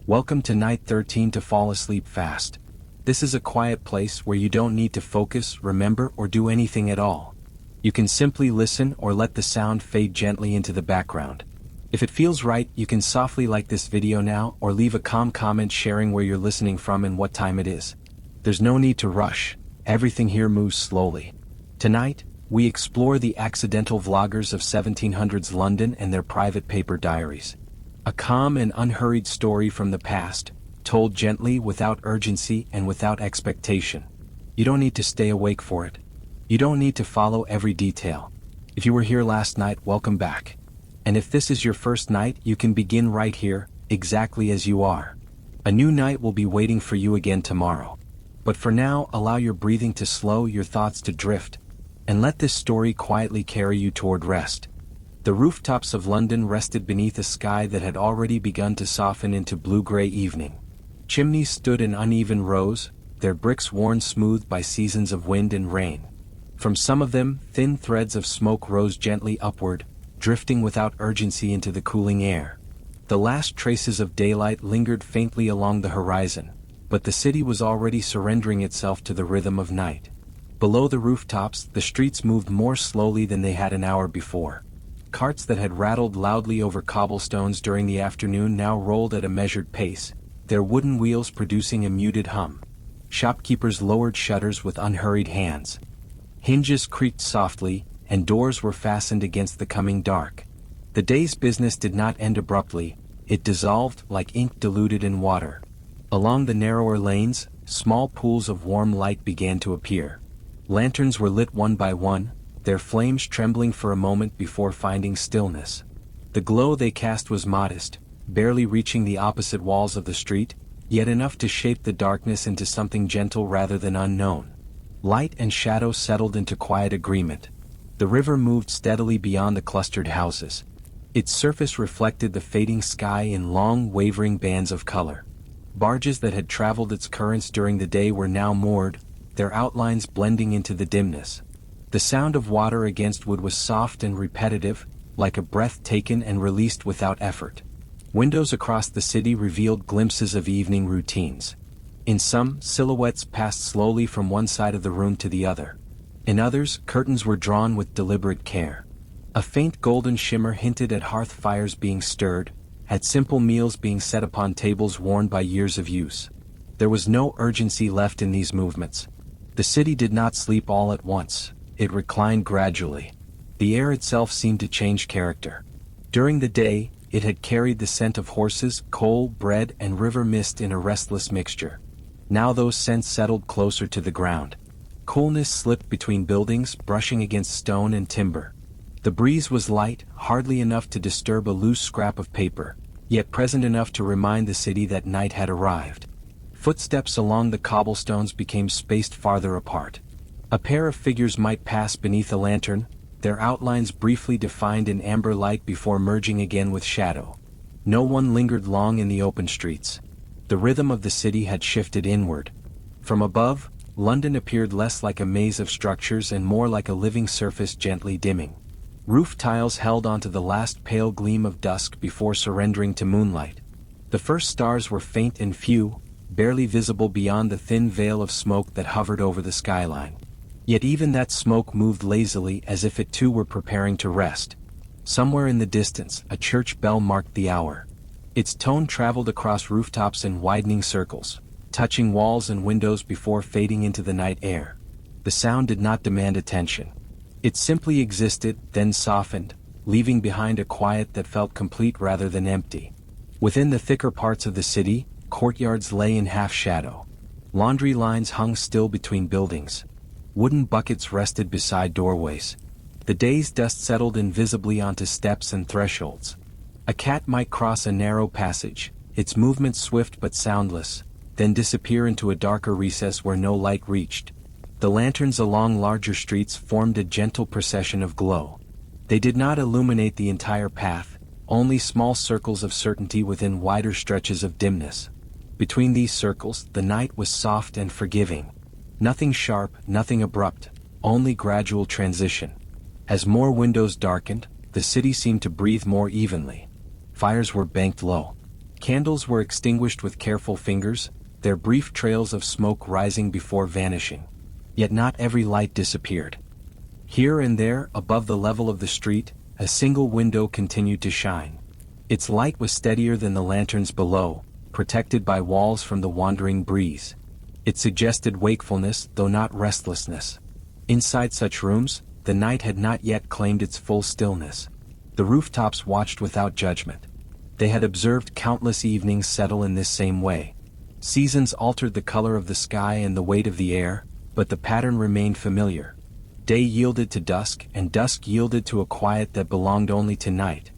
Welcome to night 13 to fall asleep fast. This is a quiet place where you don't need to focus, remember, or do anything at all. You can simply listen or let the sound fade gently into the background. If it feels right, you can softly like this video now or leave a calm comment sharing where you're listening from and what time it is. There's no need to rush, everything here moves slowly. Tonight, we explore the accidental vloggers of 1700s London and their private paper diaries. A calm and unhurried story from the past, told gently, without urgency and without expectation. You don't need to stay awake for it. You don't need to follow every detail. If you were here last night, welcome back. And if this is your first night, you can begin right here, exactly as you are. A new night will be waiting for you again tomorrow. But for now, allow your breathing to slow, your thoughts to drift, and let this story quietly carry you toward rest. The rooftops of London rested beneath a sky that had already begun to soften into blue-gray evening. Chimneys stood in uneven rows, their bricks worn smooth by seasons of wind and rain. From some of them, thin threads of smoke rose gently upward, drifting without urgency into the cooling air. The last traces of daylight lingered faintly along the horizon, but the city was already surrendering itself to the rhythm of night. Below the rooftops, the streets moved more slowly than they had an hour before. Carts that had rattled loudly over cobblestones during the afternoon now rolled at a measured pace, their wooden wheels producing a muted hum. Shopkeepers lowered shutters with unhurried hands. Hinges creaked softly, and doors were fastened against the coming dark. The day's business did not end abruptly, it dissolved like ink diluted in water. Along the narrower lanes, small pools of warm light began to appear. Lanterns were lit one by one, their flames trembling for a moment before finding stillness. The glow they cast was modest, barely reaching the opposite walls of the street, yet enough to shape the darkness into something gentle rather than unknown. Light and shadow settled into quiet agreement. The river moved steadily beyond the clustered houses. Its surface reflected the fading sky in long, wavering bands of color. Barges that had traveled its currents during the day were now moored, their outlines blending into the dimness. The sound of water against wood was soft and repetitive, like a breath taken and released without effort. Windows across the city revealed glimpses of evening routines. In some, silhouettes passed slowly from one side of the room to the other. In others, curtains were drawn with deliberate care. A faint golden shimmer hinted at hearth fires being stirred, at simple meals being set upon tables worn by years of use. There was no urgency left in these movements. The city did not sleep all at once. It reclined gradually. The air itself seemed to change character. During the day, it had carried the scent of horses, coal, bread, and river mist in a restless mixture. Now those scents settled closer to the ground. Coolness slipped between buildings, brushing against stone and timber. The breeze was light, hardly enough to disturb a loose scrap of paper, yet present enough to remind the city that night had arrived. Footsteps along the cobblestones became spaced farther apart. A pair of figures might pass beneath a lantern, their outlines briefly defined in amber light before merging again with shadow. No one lingered long in the open streets. The rhythm of the city had shifted inward. From above, London appeared less like a maze of structures and more like a living surface gently dimming. Roof tiles held onto the last pale gleam of dusk before surrendering to moonlight. The first stars were faint and few, barely visible beyond the thin veil of smoke that hovered over the skyline. Yet even that smoke moved lazily as if it too were preparing to rest. Somewhere in the distance, a church bell marked the hour. Its tone traveled across rooftops in widening circles, touching walls and windows before fading into the night air. The sound did not demand attention. It simply existed, then softened, leaving behind a quiet that felt complete rather than empty. Within the thicker parts of the city, courtyards lay in half-shadow. Laundry lines hung still between buildings. Wooden buckets rested beside doorways. The day's dust settled invisibly onto steps and thresholds. A cat might cross a narrow passage, its movements swift but soundless, then disappear into a darker recess where no light reached. The lanterns along larger streets formed a gentle procession of glow. They did not illuminate the entire path, only small circles of certainty within wider stretches of dimness. Between these circles, the night was soft and forgiving. Nothing sharp, nothing abrupt, only gradual transition. As more windows darkened, the city seemed to breathe more evenly. Fires were banked low. Candles were extinguished with careful fingers, their brief trails of smoke rising before vanishing. Yet not every light disappeared. Here and there, above the level of the street, a single window continued to shine. Its light was steadier than the lanterns below, protected by walls from the wandering breeze. It suggested wakefulness, though not restlessness. Inside such rooms, the night had not yet claimed its full stillness. The rooftops watched without judgment. They had observed countless evenings settle in this same way. Seasons altered the color of the sky and the weight of the air, but the pattern remained familiar. Day yielded to dusk, and dusk yielded to a quiet that belonged only to night.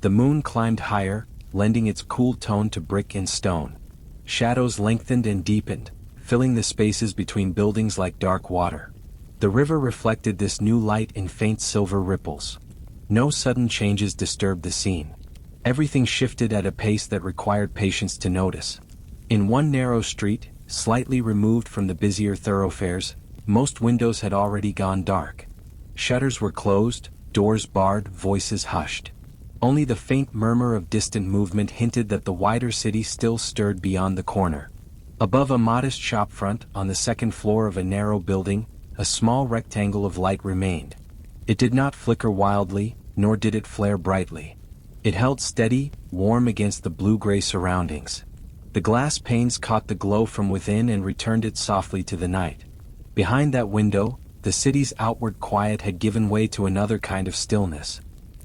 The moon climbed higher, lending its cool tone to brick and stone. Shadows lengthened and deepened, filling the spaces between buildings like dark water. The river reflected this new light in faint silver ripples. No sudden changes disturbed the scene. Everything shifted at a pace that required patience to notice. In one narrow street, slightly removed from the busier thoroughfares, most windows had already gone dark. Shutters were closed, doors barred, voices hushed. Only the faint murmur of distant movement hinted that the wider city still stirred beyond the corner. Above a modest shopfront, on the second floor of a narrow building, a small rectangle of light remained. It did not flicker wildly, nor did it flare brightly. It held steady, warm against the blue-gray surroundings. The glass panes caught the glow from within and returned it softly to the night. Behind that window, the city's outward quiet had given way to another kind of stillness.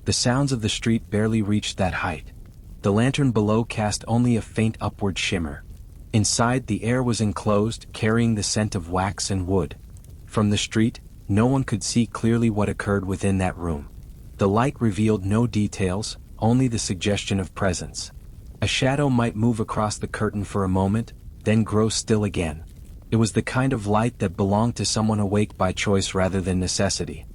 The sounds of the street barely reached that height. The lantern below cast only a faint upward shimmer. Inside, the air was enclosed, carrying the scent of wax and wood. From the street, no one could see clearly what occurred within that room. The light revealed no details, only the suggestion of presence. A shadow might move across the curtain for a moment, then grow still again. It was the kind of light that belonged to someone awake by choice rather than necessity.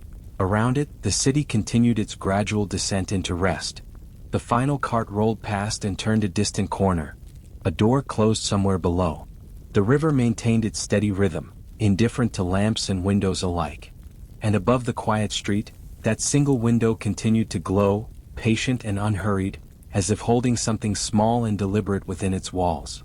Around it, the city continued its gradual descent into rest. The final cart rolled past and turned a distant corner. A door closed somewhere below. The river maintained its steady rhythm, indifferent to lamps and windows alike. And above the quiet street, that single window continued to glow, patient and unhurried, as if holding something small and deliberate within its walls.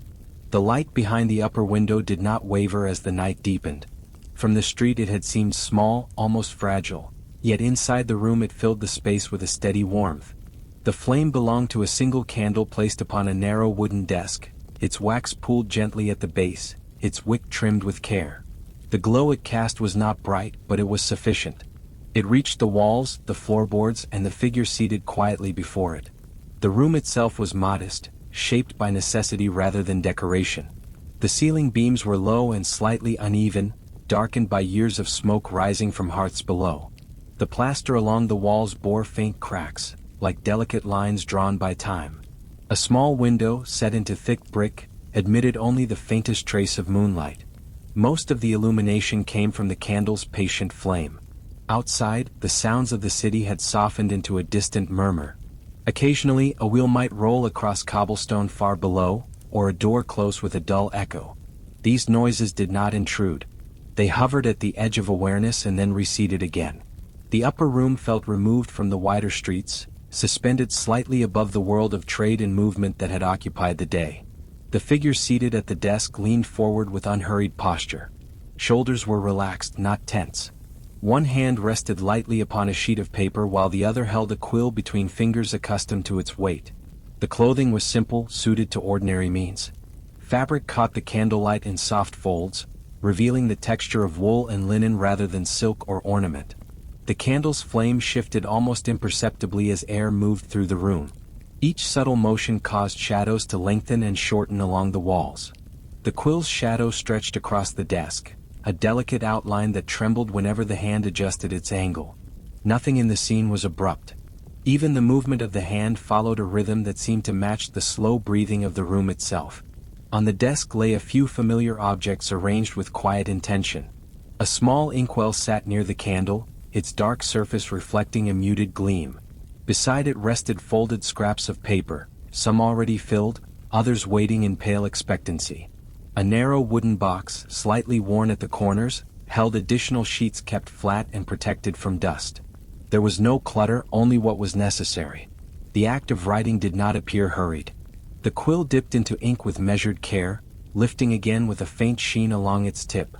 The light behind the upper window did not waver as the night deepened. From the street it had seemed small, almost fragile, yet inside the room it filled the space with a steady warmth. The flame belonged to a single candle placed upon a narrow wooden desk, its wax pulled gently at the base, its wick trimmed with care. The glow it cast was not bright, but it was sufficient. It reached the walls, the floorboards, and the figure seated quietly before it. The room itself was modest, shaped by necessity rather than decoration. The ceiling beams were low and slightly uneven, darkened by years of smoke rising from hearths below. The plaster along the walls bore faint cracks, like delicate lines drawn by time. A small window, set into thick brick, admitted only the faintest trace of moonlight. Most of the illumination came from the candle's patient flame. Outside, the sounds of the city had softened into a distant murmur. Occasionally, a wheel might roll across cobblestone far below, or a door close with a dull echo. These noises did not intrude. They hovered at the edge of awareness and then receded again. The upper room felt removed from the wider streets, suspended slightly above the world of trade and movement that had occupied the day. The figure seated at the desk leaned forward with unhurried posture. Shoulders were relaxed, not tense. One hand rested lightly upon a sheet of paper while the other held a quill between fingers accustomed to its weight. The clothing was simple, suited to ordinary means. Fabric caught the candlelight in soft folds, revealing the texture of wool and linen rather than silk or ornament. The candle's flame shifted almost imperceptibly as air moved through the room. Each subtle motion caused shadows to lengthen and shorten along the walls. The quill's shadow stretched across the desk, a delicate outline that trembled whenever the hand adjusted its angle. Nothing in the scene was abrupt. Even the movement of the hand followed a rhythm that seemed to match the slow breathing of the room itself. On the desk lay a few familiar objects arranged with quiet intention. A small inkwell sat near the candle, its dark surface reflecting a muted gleam. Beside it rested folded scraps of paper, some already filled, others waiting in pale expectancy. A narrow wooden box, slightly worn at the corners, held additional sheets kept flat and protected from dust. There was no clutter, only what was necessary. The act of writing did not appear hurried. The quill dipped into ink with measured care, lifting again with a faint sheen along its tip.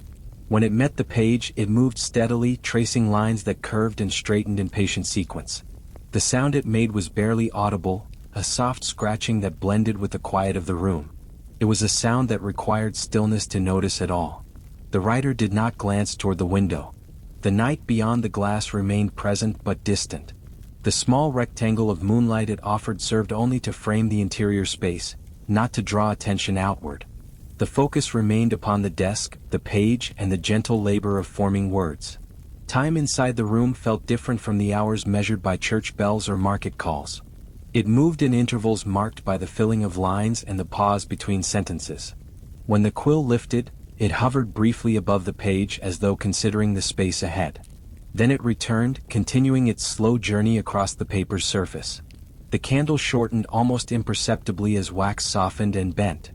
When it met the page, it moved steadily, tracing lines that curved and straightened in patient sequence. The sound it made was barely audible, a soft scratching that blended with the quiet of the room. It was a sound that required stillness to notice at all. The writer did not glance toward the window. The night beyond the glass remained present but distant. The small rectangle of moonlight it offered served only to frame the interior space, not to draw attention outward. The focus remained upon the desk, the page, and the gentle labor of forming words. Time inside the room felt different from the hours measured by church bells or market calls. It moved in intervals marked by the filling of lines and the pause between sentences. When the quill lifted, it hovered briefly above the page as though considering the space ahead. Then it returned, continuing its slow journey across the paper's surface. The candle shortened almost imperceptibly as wax softened and bent.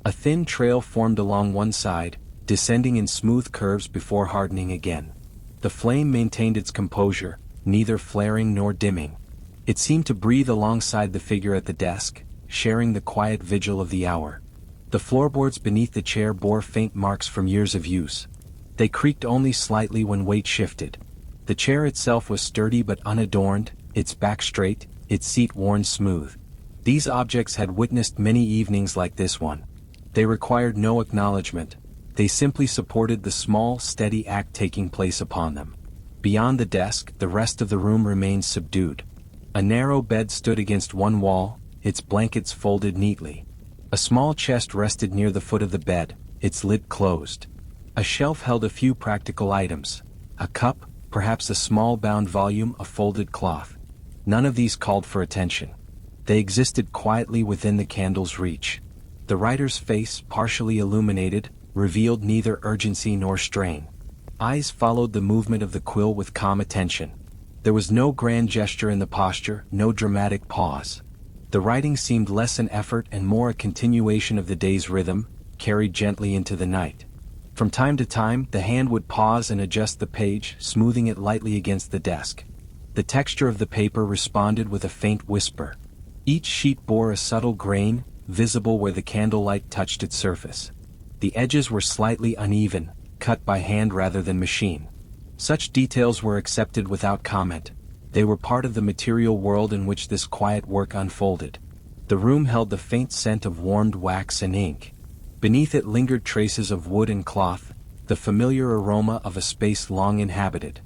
A thin trail formed along one side, descending in smooth curves before hardening again. The flame maintained its composure, neither flaring nor dimming. It seemed to breathe alongside the figure at the desk, sharing the quiet vigil of the hour. The floorboards beneath the chair bore faint marks from years of use. They creaked only slightly when weight shifted. The chair itself was sturdy but unadorned, its back straight, its seat worn smooth. These objects had witnessed many evenings like this one. They required no acknowledgement. They simply supported the small, steady act taking place upon them. Beyond the desk, the rest of the room remained subdued. A narrow bed stood against one wall, its blankets folded neatly. A small chest rested near the foot of the bed, its lid closed. A shelf held a few practical items: a cup, perhaps a small bound volume of folded cloth. None of these called for attention. They existed quietly within the candle's reach. The writer's face, partially illuminated, revealed neither urgency nor strain. Eyes followed the movement of the quill with calm attention. There was no grand gesture in the posture, no dramatic pause. The writing seemed less an effort and more a continuation of the day's rhythm, carried gently into the night. From time to time, the hand would pause and adjust the page, smoothing it lightly against the desk. The texture of the paper responded with a faint whisper. Each sheet bore a subtle grain, visible where the candlelight touched its surface. The edges were slightly uneven, cut by hand rather than machine. Such details were accepted without comment. They were part of the material world in which this quiet work unfolded. The room held the faint scent of warmed wax and ink. Beneath it lingered traces of wood and cloth, the familiar aroma of a space long inhabited.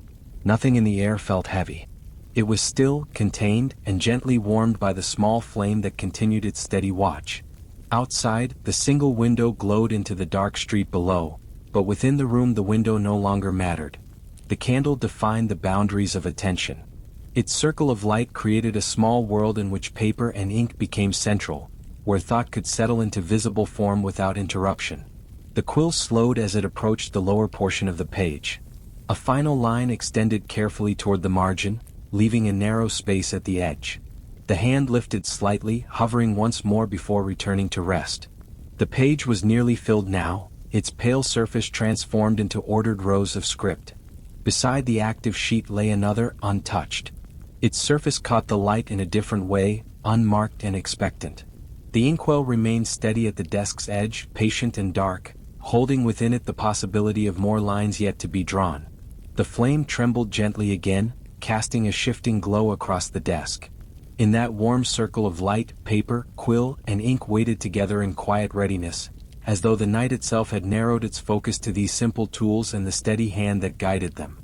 Nothing in the air felt heavy. It was still, contained, and gently warmed by the small flame that continued its steady watch. Outside, the single window glowed into the dark street below, but within the room the window no longer mattered. The candle defined the boundaries of attention. Its circle of light created a small world in which paper and ink became central, where thought could settle into visible form without interruption. The quill slowed as it approached the lower portion of the page. A final line extended carefully toward the margin, leaving a narrow space at the edge. The hand lifted slightly, hovering once more before returning to rest. The page was nearly filled now, its pale surface transformed into ordered rows of script. Beside the active sheet lay another, untouched. Its surface caught the light in a different way, unmarked and expectant. The inkwell remained steady at the desk's edge, patient and dark, holding within it the possibility of more lines yet to be drawn. The flame trembled gently again, casting a shifting glow across the desk. In that warm circle of light, paper, quill, and ink waited together in quiet readiness, as though the night itself had narrowed its focus to these simple tools and the steady hand that guided them.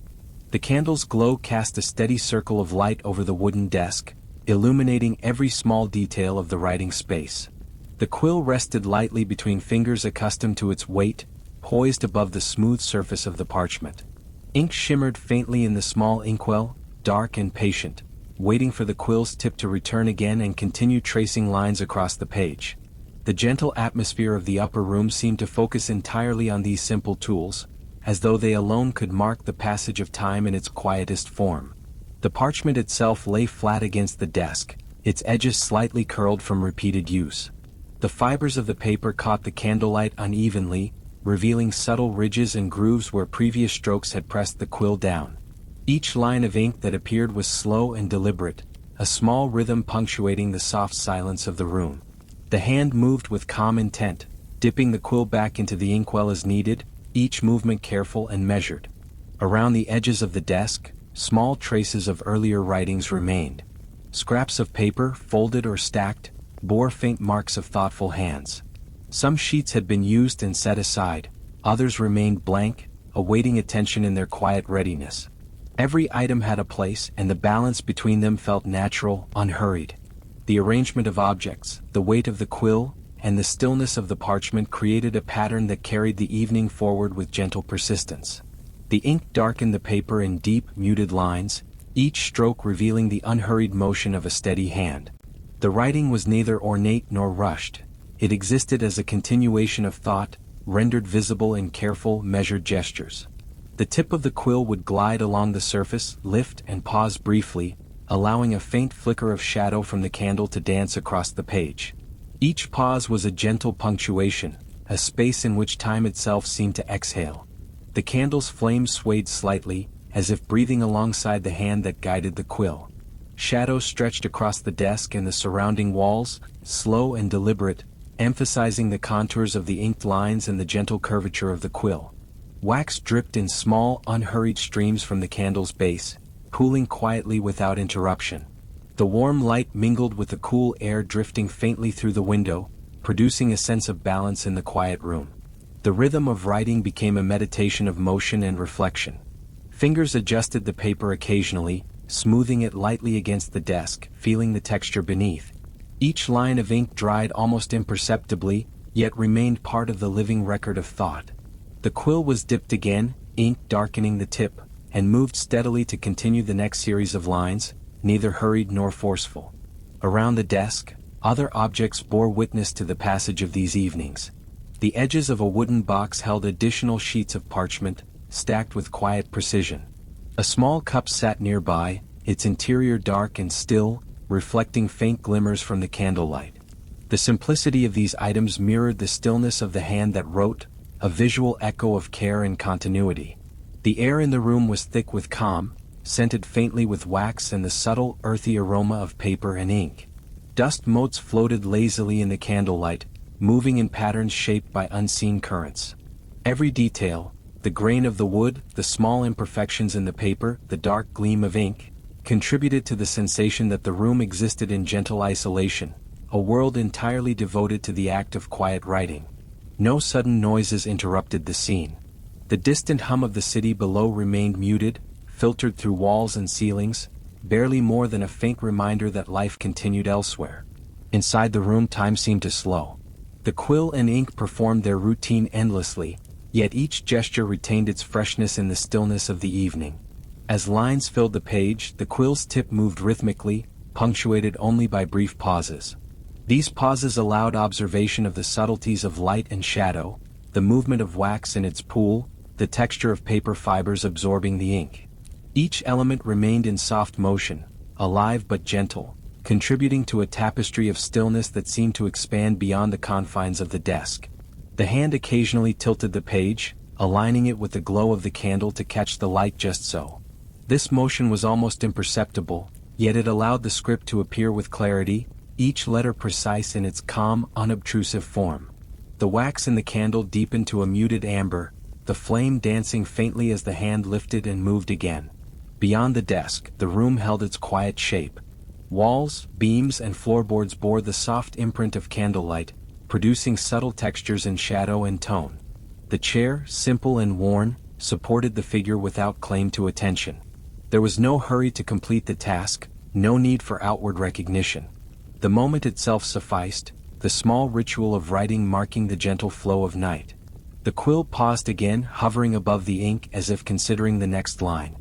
The candle's glow cast a steady circle of light over the wooden desk, illuminating every small detail of the writing space. The quill rested lightly between fingers accustomed to its weight, poised above the smooth surface of the parchment. Ink shimmered faintly in the small inkwell, dark and patient, waiting for the quill's tip to return again and continue tracing lines across the page. The gentle atmosphere of the upper room seemed to focus entirely on these simple tools, as though they alone could mark the passage of time in its quietest form. The parchment itself lay flat against the desk, its edges slightly curled from repeated use. The fibers of the paper caught the candlelight unevenly, revealing subtle ridges and grooves where previous strokes had pressed the quill down. Each line of ink that appeared was slow and deliberate, a small rhythm punctuating the soft silence of the room. The hand moved with calm intent, dipping the quill back into the inkwell as needed, each movement careful and measured. Around the edges of the desk, small traces of earlier writings remained. Scraps of paper, folded or stacked, bore faint marks of thoughtful hands. Some sheets had been used and set aside, others remained blank, awaiting attention in their quiet readiness. Every item had a place, and the balance between them felt natural, unhurried. The arrangement of objects, the weight of the quill, and the stillness of the parchment created a pattern that carried the evening forward with gentle persistence. The ink darkened the paper in deep, muted lines, each stroke revealing the unhurried motion of a steady hand. The writing was neither ornate nor rushed. It existed as a continuation of thought, rendered visible in careful, measured gestures. The tip of the quill would glide along the surface, lift and pause briefly, allowing a faint flicker of shadow from the candle to dance across the page. Each pause was a gentle punctuation, a space in which time itself seemed to exhale. The candle's flame swayed slightly, as if breathing alongside the hand that guided the quill. Shadows stretched across the desk and the surrounding walls, slow and deliberate, emphasizing the contours of the inked lines and the gentle curvature of the quill. Wax dripped in small, unhurried streams from the candle's base, cooling quietly without interruption. The warm light mingled with the cool air drifting faintly through the window, producing a sense of balance in the quiet room. The rhythm of writing became a meditation of motion and reflection. Fingers adjusted the paper occasionally, smoothing it lightly against the desk, feeling the texture beneath. Each line of ink dried almost imperceptibly, yet remained part of the living record of thought. The quill was dipped again, ink darkening the tip, and moved steadily to continue the next series of lines, neither hurried nor forceful. Around the desk, other objects bore witness to the passage of these evenings. The edges of a wooden box held additional sheets of parchment, stacked with quiet precision. A small cup sat nearby, its interior dark and still, reflecting faint glimmers from the candlelight. The simplicity of these items mirrored the stillness of the hand that wrote, a visual echo of care and continuity. The air in the room was thick with calm, scented faintly with wax and the subtle, earthy aroma of paper and ink. Dust motes floated lazily in the candlelight, moving in patterns shaped by unseen currents. Every detail, the grain of the wood, the small imperfections in the paper, the dark gleam of ink, contributed to the sensation that the room existed in gentle isolation, a world entirely devoted to the act of quiet writing. No sudden noises interrupted the scene. The distant hum of the city below remained muted, filtered through walls and ceilings, barely more than a faint reminder that life continued elsewhere. Inside the room time seemed to slow. The quill and ink performed their routine endlessly, yet each gesture retained its freshness in the stillness of the evening. As lines filled the page, the quill's tip moved rhythmically, punctuated only by brief pauses. These pauses allowed observation of the subtleties of light and shadow, the movement of wax in its pool, the texture of paper fibers absorbing the ink. Each element remained in soft motion, alive but gentle, contributing to a tapestry of stillness that seemed to expand beyond the confines of the desk. The hand occasionally tilted the page, aligning it with the glow of the candle to catch the light just so. This motion was almost imperceptible, yet it allowed the script to appear with clarity, each letter precise in its calm, unobtrusive form. The wax in the candle deepened to a muted amber, the flame dancing faintly as the hand lifted and moved again. Beyond the desk, the room held its quiet shape. Walls, beams and floorboards bore the soft imprint of candlelight, producing subtle textures in shadow and tone. The chair, simple and worn, supported the figure without claim to attention. There was no hurry to complete the task, no need for outward recognition. The moment itself sufficed, the small ritual of writing marking the gentle flow of night. The quill paused again, hovering above the ink as if considering the next line.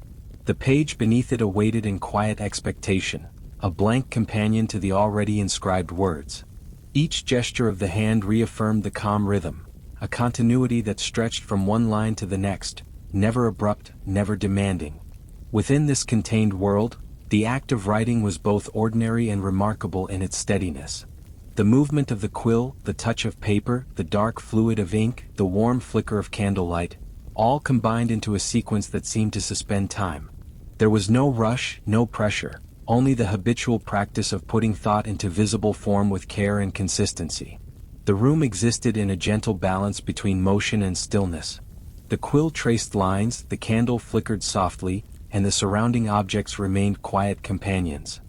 The page beneath it awaited in quiet expectation, a blank companion to the already inscribed words. Each gesture of the hand reaffirmed the calm rhythm, a continuity that stretched from one line to the next, never abrupt, never demanding. Within this contained world, the act of writing was both ordinary and remarkable in its steadiness. The movement of the quill, the touch of paper, the dark fluid of ink, the warm flicker of candlelight, all combined into a sequence that seemed to suspend time. There was no rush, no pressure. only the habitual practice of putting thought into visible form with care and consistency. The room existed in a gentle balance between motion and stillness. The quill traced lines, the candle flickered softly, and the surrounding objects remained quiet companions.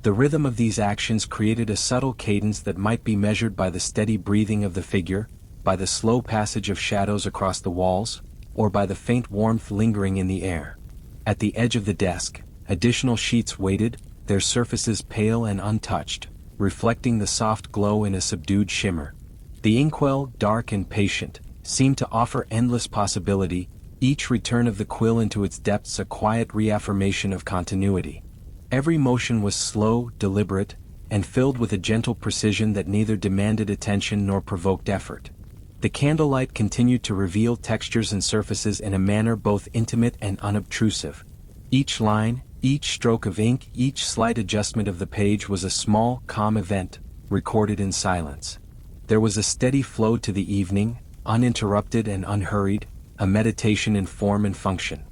The rhythm of these actions created a subtle cadence that might be measured by the steady breathing of the figure, by the slow passage of shadows across the walls, or by the faint warmth lingering in the air. At the edge of the desk, additional sheets waited, their surfaces pale and untouched, reflecting the soft glow in a subdued shimmer. The inkwell, dark and patient, seemed to offer endless possibility, each return of the quill into its depths a quiet reaffirmation of continuity. Every motion was slow, deliberate, and filled with a gentle precision that neither demanded attention nor provoked effort. The candlelight continued to reveal textures and surfaces in a manner both intimate and unobtrusive. Each line, each stroke of ink, each slight adjustment of the page was a small, calm event, recorded in silence. There was a steady flow to the evening, uninterrupted and unhurried, a meditation in form and function.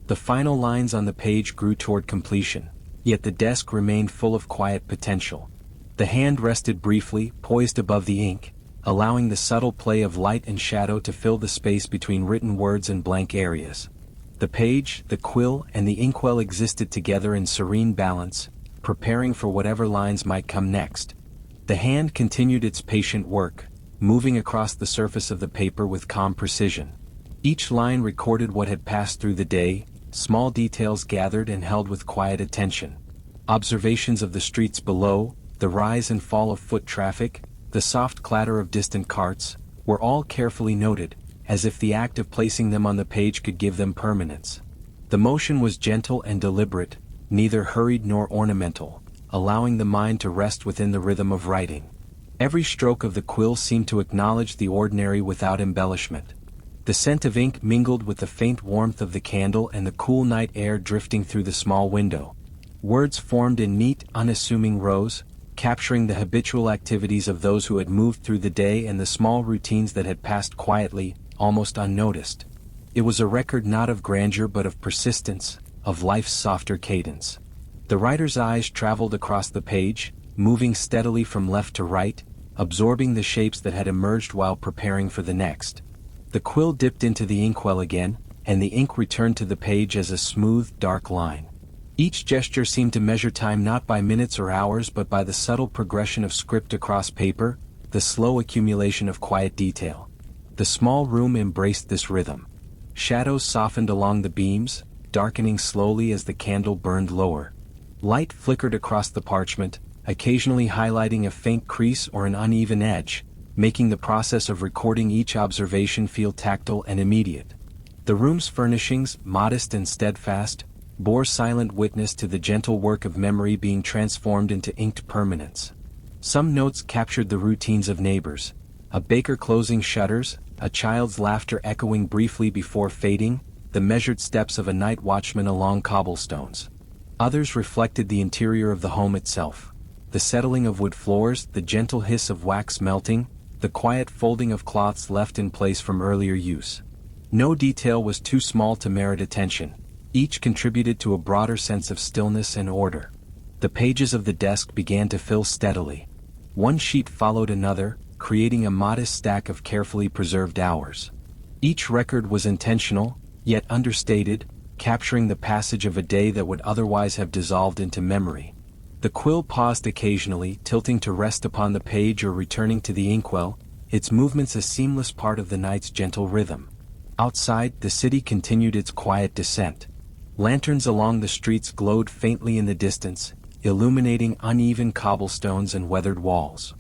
The final lines on the page grew toward completion, yet the desk remained full of quiet potential. The hand rested briefly, poised above the ink, allowing the subtle play of light and shadow to fill the space between written words and blank areas. The page, the quill, and the inkwell existed together in serene balance, preparing for whatever lines might come next. The hand continued its patient work, moving across the surface of the paper with calm precision. Each line recorded what had passed through the day, small details gathered and held with quiet attention. Observations of the streets below, the rise and fall of foot traffic, the soft clatter of distant carts, were all carefully noted, as if the act of placing them on the page could give them permanence. The motion was gentle and deliberate, neither hurried nor ornamental, allowing the mind to rest within the rhythm of writing. Every stroke of the quill seemed to acknowledge the ordinary without embellishment. The scent of ink mingled with the faint warmth of the candle and the cool night air drifting through the small window. Words formed in neat, unassuming rows, capturing the habitual activities of those who had moved through the day and the small routines that had passed quietly, almost unnoticed. It was a record not of grandeur but of persistence, of life's softer cadence. The writer's eyes traveled across the page, moving steadily from left to right, absorbing the shapes that had emerged while preparing for the next. The quill dipped into the inkwell again, and the ink returned to the page as a smooth, dark line. Each gesture seemed to measure time not by minutes or hours but by the subtle progression of script across paper, the slow accumulation of quiet detail. The small room embraced this rhythm. Shadows softened along the beams, darkening slowly as the candle burned lower. Light flickered across the parchment, occasionally highlighting a faint crease or an uneven edge, making the process of recording each observation feel tactile and immediate. The room's furnishings, modest and steadfast, bore silent witness to the gentle work of memory being transformed into inked permanence. Some notes captured the routines of neighbors, a baker closing shutters, a child's laughter echoing briefly before fading, the measured steps of a night watchman along cobblestones. Others reflected the interior of the home itself, the settling of wood floors, the gentle hiss of wax melting, the quiet folding of cloths left in place from earlier use. No detail was too small to merit attention. Each contributed to a broader sense of stillness and order. The pages of the desk began to fill steadily. One sheet followed another, creating a modest stack of carefully preserved hours. Each record was intentional, yet understated, capturing the passage of a day that would otherwise have dissolved into memory. The quill paused occasionally, tilting to rest upon the page or returning to the inkwell, its movements a seamless part of the night's gentle rhythm. Outside, the city continued its quiet descent. Lanterns along the streets glowed faintly in the distance, illuminating uneven cobblestones and weathered walls.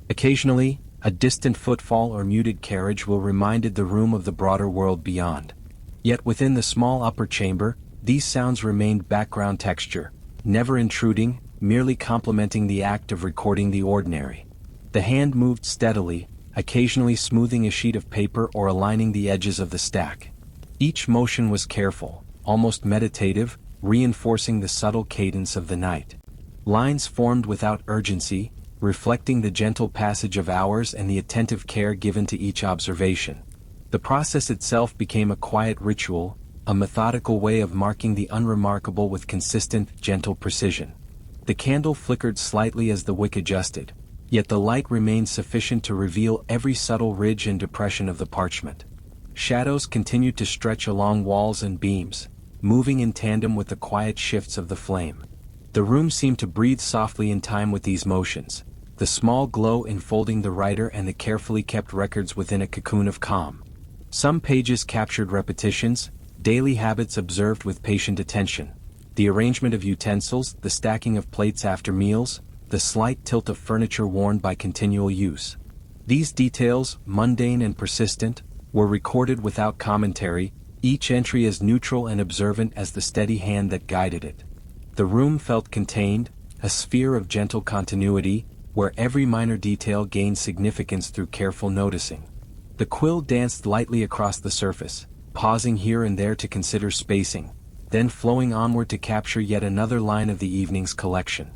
Occasionally, a distant footfall or muted carriage wheel reminded the room of the broader world beyond. Yet within the small upper chamber, these sounds remained background texture, never intruding, merely complementing the act of recording the ordinary. The hand moved steadily, occasionally smoothing a sheet of paper or aligning the edges of the stack. Each motion was careful, almost meditative, reinforcing the subtle cadence of the night. Lines formed without urgency, reflecting the gentle passage of hours and the attentive care given to each observation. The process itself became a quiet ritual, a methodical way of marking the unremarkable with consistent, gentle precision. The candle flickered slightly as the wick adjusted, yet the light remained sufficient to reveal every subtle ridge and depression of the parchment. Shadows continued to stretch along walls and beams, moving in tandem with the quiet shifts of the flame. The room seemed to breathe softly in time with these motions, the small glow enfolding the writer and the carefully kept records within a cocoon of calm. Some pages captured repetitions, daily habits observed with patient attention. The arrangement of utensils, the stacking of plates after meals, the slight tilt of furniture worn by continual use. These details, mundane and persistent, were recorded without commentary, each entry as neutral and observant as the steady hand that guided it. The room felt contained, a sphere of gentle continuity, where every minor detail gained significance through careful noticing. The quill danced lightly across the surface, pausing here and there to consider spacing, then flowing onward to capture yet another line of the evening's collection.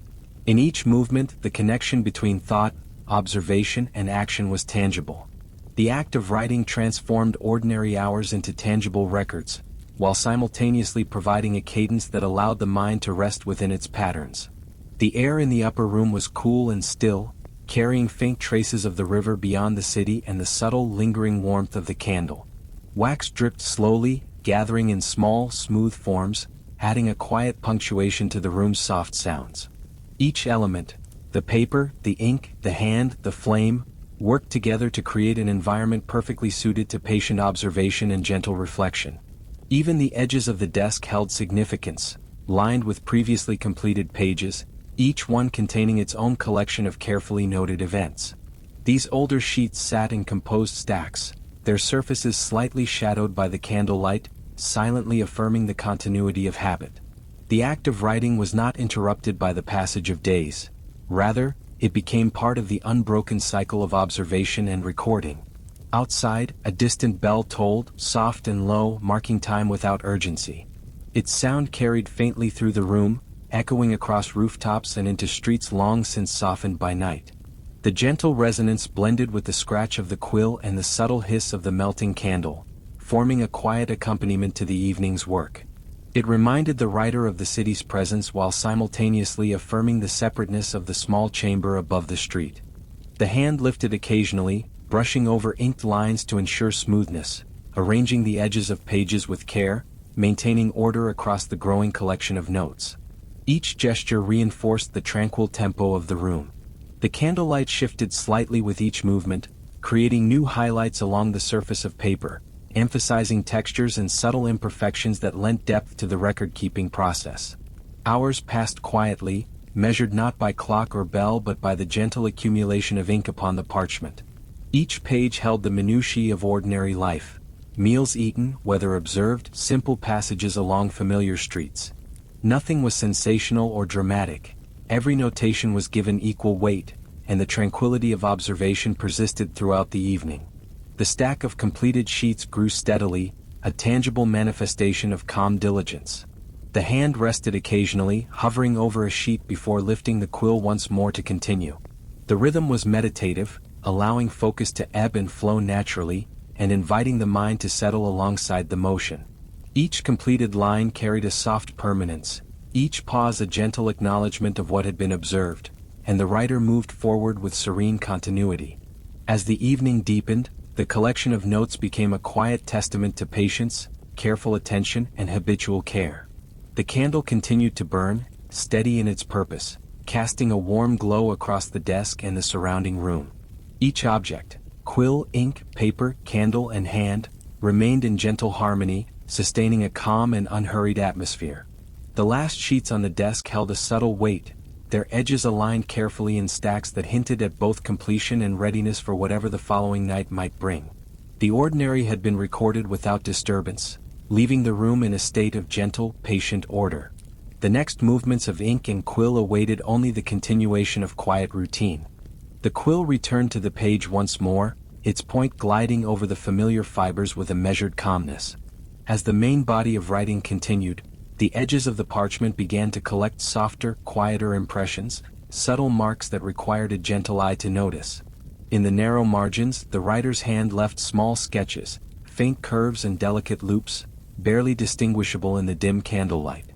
In each movement, the connection between thought, observation, and action was tangible. The act of writing transformed ordinary hours into tangible records, while simultaneously providing a cadence that allowed the mind to rest within its patterns. The air in the upper room was cool and still, carrying faint traces of the river beyond the city and the subtle lingering warmth of the candle. Wax dripped slowly, gathering in small, smooth forms, adding a quiet punctuation to the room's soft sounds. Each element, the paper, the ink, the hand, the flame, worked together to create an environment perfectly suited to patient observation and gentle reflection. Even the edges of the desk held significance, lined with previously completed pages, each one containing its own collection of carefully noted events. These older sheets sat in composed stacks, their surfaces slightly shadowed by the candlelight, silently affirming the continuity of habit. The act of writing was not interrupted by the passage of days. Rather, it became part of the unbroken cycle of observation and recording. Outside, a distant bell tolled, soft and low, marking time without urgency. Its sound carried faintly through the room, echoing across rooftops and into streets long since softened by night. The gentle resonance blended with the scratch of the quill and the subtle hiss of the melting candle, forming a quiet accompaniment to the evening's work. It reminded the writer of the city's presence while simultaneously affirming the separateness of the small chamber above the street. The hand lifted occasionally, brushing over inked lines to ensure smoothness, arranging the edges of pages with care, maintaining order across the growing collection of notes. Each gesture reinforced the tranquil tempo of the room. The candlelight shifted slightly with each movement, creating new highlights along the surface of paper, emphasizing textures and subtle imperfections that lent depth to the record-keeping process. Hours passed quietly, measured not by clock or bell but by the gentle accumulation of ink upon the parchment. Each page held the minutiae of ordinary life, meals eaten, weather observed, simple passages along familiar streets. Nothing was sensational or dramatic. Every notation was given equal weight, and the tranquility of observation persisted throughout the evening. The stack of completed sheets grew steadily, a tangible manifestation of calm diligence. The hand rested occasionally, hovering over a sheet before lifting the quill once more to continue. The rhythm was meditative, allowing focus to ebb and flow naturally, and inviting the mind to settle alongside the motion. Each completed line carried a soft permanence, each pause a gentle acknowledgement of what had been observed, and the writer moved forward with serene continuity. As the evening deepened, the collection of notes became a quiet testament to patience, careful attention, and habitual care. The candle continued to burn, steady in its purpose, casting a warm glow across the desk and the surrounding room. Each object, quill, ink, paper, candle, and hand, remained in gentle harmony, sustaining a calm and unhurried atmosphere. The last sheets on the desk held a subtle weight, their edges aligned carefully in stacks that hinted at both completion and readiness for whatever the following night might bring. The ordinary had been recorded without disturbance, leaving the room in a state of gentle, patient order. The next movements of ink and quill awaited only the continuation of quiet routine. The quill returned to the page once more, its point gliding over the familiar fibers with a measured calmness. As the main body of writing continued, the edges of the parchment began to collect softer, quieter impressions, subtle marks that required a gentle eye to notice. In the narrow margins, the writer's hand left small sketches, faint curves and delicate loops, barely distinguishable in the dim candlelight.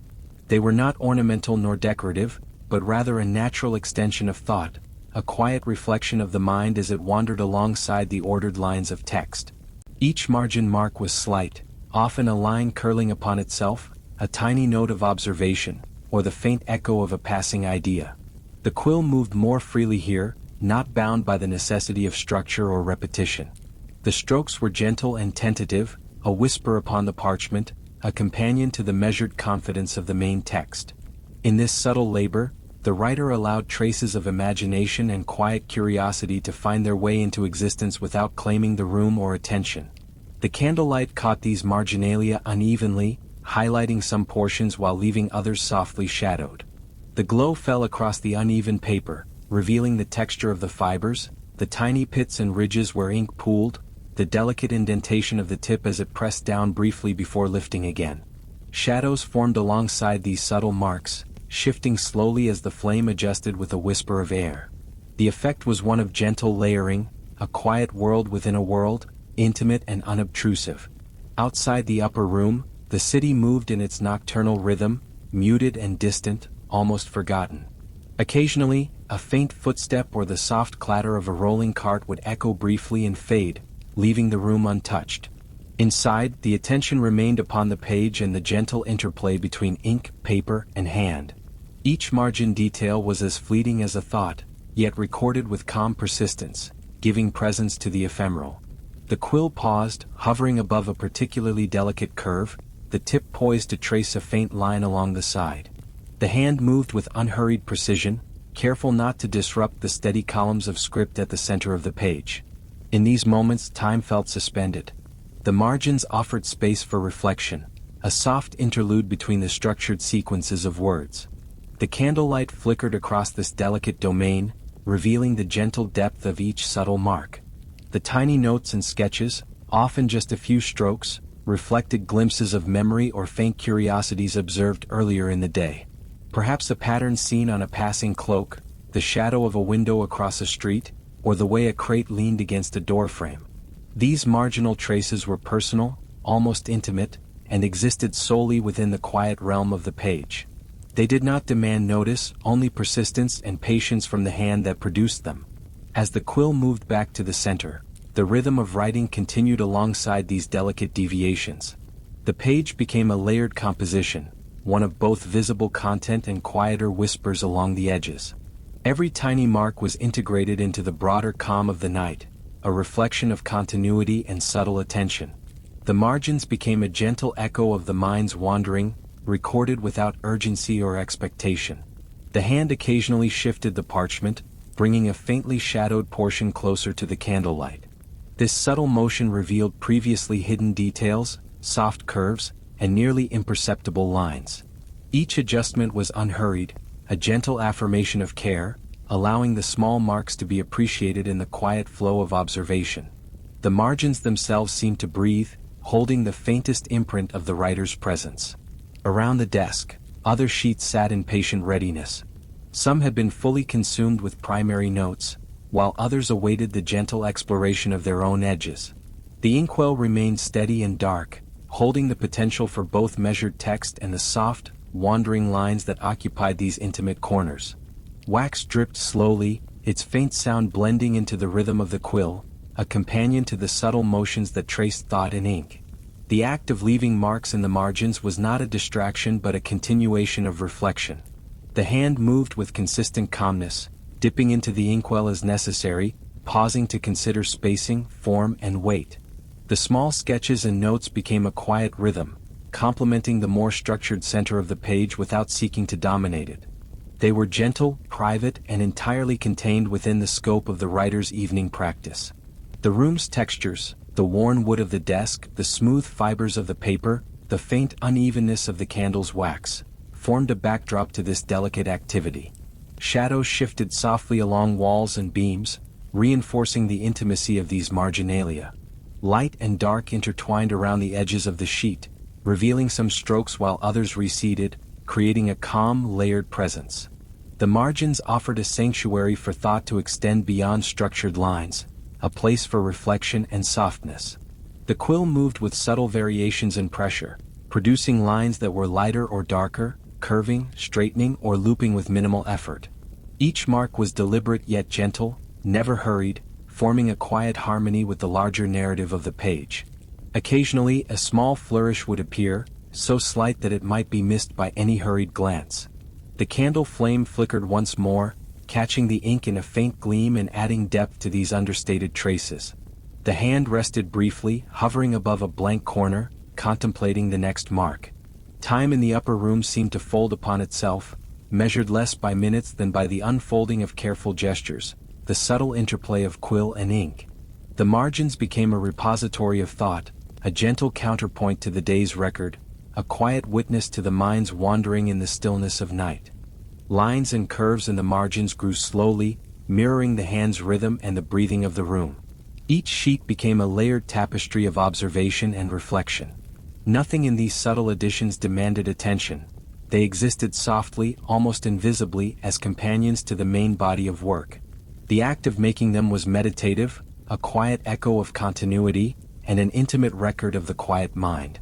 They were not ornamental nor decorative, but rather a natural extension of thought, a quiet reflection of the mind as it wandered alongside the ordered lines of text. Each margin mark was slight, often a line curling upon itself, a tiny note of observation, or the faint echo of a passing idea. The quill moved more freely here, not bound by the necessity of structure or repetition. The strokes were gentle and tentative, a whisper upon the parchment, a companion to the measured confidence of the main text. In this subtle labor, the writer allowed traces of imagination and quiet curiosity to find their way into existence without claiming the room or attention. The candlelight caught these marginalia unevenly, highlighting some portions while leaving others softly shadowed. The glow fell across the uneven paper, revealing the texture of the fibers, the tiny pits and ridges where ink pooled, the delicate indentation of the tip as it pressed down briefly before lifting again. Shadows formed alongside these subtle marks, shifting slowly as the flame adjusted with a whisper of air. The effect was one of gentle layering, a quiet world within a world, intimate and unobtrusive. Outside the upper room, the city moved in its nocturnal rhythm, muted and distant, almost forgotten. Occasionally, a faint footstep or the soft clatter of a rolling cart would echo briefly and fade, leaving the room untouched. Inside, the attention remained upon the page and the gentle interplay between ink, paper, and hand. Each margin detail was as fleeting as a thought, yet recorded with calm persistence, giving presence to the ephemeral. The quill paused, hovering above a particularly delicate curve, the tip poised to trace a faint line along the side. The hand moved with unhurried precision, careful not to disrupt the steady columns of script at the center of the page. In these moments, time felt suspended. The margins offered space for reflection, a soft interlude between the structured sequences of words. The candlelight flickered across this delicate domain, revealing the gentle depth of each subtle mark. The tiny notes and sketches, often just a few strokes, reflected glimpses of memory or faint curiosities observed earlier in the day. Perhaps a pattern seen on a passing cloak, the shadow of a window across a street, or the way a crate leaned against a doorframe. These marginal traces were personal, almost intimate, and existed solely within the quiet realm of the page. They did not demand notice, only persistence and patience from the hand that produced them. As the quill moved back to the center, the rhythm of writing continued alongside these delicate deviations. The page became a layered composition, one of both visible content and quieter whispers along the edges. Every tiny mark was integrated into the broader calm of the night, a reflection of continuity and subtle attention. The margins became a gentle echo of the mind's wandering, recorded without urgency or expectation. The hand occasionally shifted the parchment, bringing a faintly shadowed portion closer to the candlelight. This subtle motion revealed previously hidden details, soft curves, and nearly imperceptible lines. Each adjustment was unhurried, a gentle affirmation of care, allowing the small marks to be appreciated in the quiet flow of observation. The margins themselves seemed to breathe, holding the faintest imprint of the writer's presence. Around the desk, other sheets sat in patient readiness. Some had been fully consumed with primary notes, while others awaited the gentle exploration of their own edges. The inkwell remained steady and dark, holding the potential for both measured text and the soft, wandering lines that occupied these intimate corners. Wax dripped slowly, its faint sound blending into the rhythm of the quill, a companion to the subtle motions that traced thought in ink. The act of leaving marks in the margins was not a distraction but a continuation of reflection. The hand moved with consistent calmness, dipping into the inkwell as necessary, pausing to consider spacing, form, and weight. The small sketches and notes became a quiet rhythm, complementing the more structured center of the page without seeking to dominate it. They were gentle, private, and entirely contained within the scope of the writer's evening practice. The room's textures, the worn wood of the desk, the smooth fibers of the paper, the faint unevenness of the candle's wax, formed a backdrop to this delicate activity. Shadows shifted softly along walls and beams, reinforcing the intimacy of these marginalia. Light and dark intertwined around the edges of the sheet, revealing some strokes while others receded, creating a calm, layered presence. The margins offered a sanctuary for thought to extend beyond structured lines, a place for reflection and softness. The quill moved with subtle variations in pressure, producing lines that were lighter or darker, curving, straightening, or looping with minimal effort. Each mark was deliberate yet gentle, never hurried, forming a quiet harmony with the larger narrative of the page. Occasionally, a small flourish would appear, so slight that it might be missed by any hurried glance. The candle flame flickered once more, catching the ink in a faint gleam and adding depth to these understated traces. The hand rested briefly, hovering above a blank corner, contemplating the next mark. Time in the upper room seemed to fold upon itself, measured less by minutes than by the unfolding of careful gestures, the subtle interplay of quill and ink. The margins became a repository of thought, a gentle counterpoint to the day's record, a quiet witness to the mind's wandering in the stillness of night. Lines and curves in the margins grew slowly, mirroring the hand's rhythm and the breathing of the room. Each sheet became a layered tapestry of observation and reflection. Nothing in these subtle additions demanded attention. They existed softly, almost invisibly, as companions to the main body of work. The act of making them was meditative, a quiet echo of continuity, and an intimate record of the quiet mind.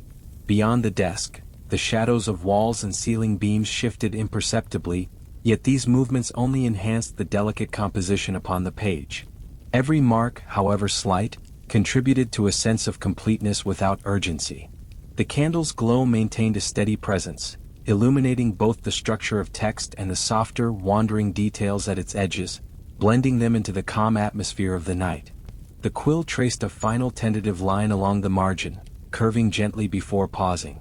Beyond the desk, the shadows of walls and ceiling beams shifted imperceptibly, yet these movements only enhanced the delicate composition upon the page. Every mark, however slight, contributed to a sense of completeness without urgency. The candle's glow maintained a steady presence, illuminating both the structure of text and the softer, wandering details at its edges, blending them into the calm atmosphere of the night. The quill traced a final tentative line along the margin, curving gently before pausing.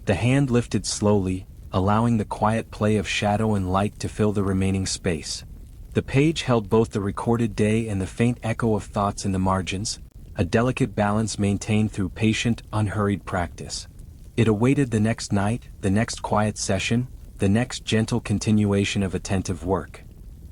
The hand lifted slowly, allowing the quiet play of shadow and light to fill the remaining space. The page held both the recorded day and the faint echo of thoughts in the margins, a delicate balance maintained through patient, unhurried practice. It awaited the next night, the next quiet session, the next gentle continuation of attentive work.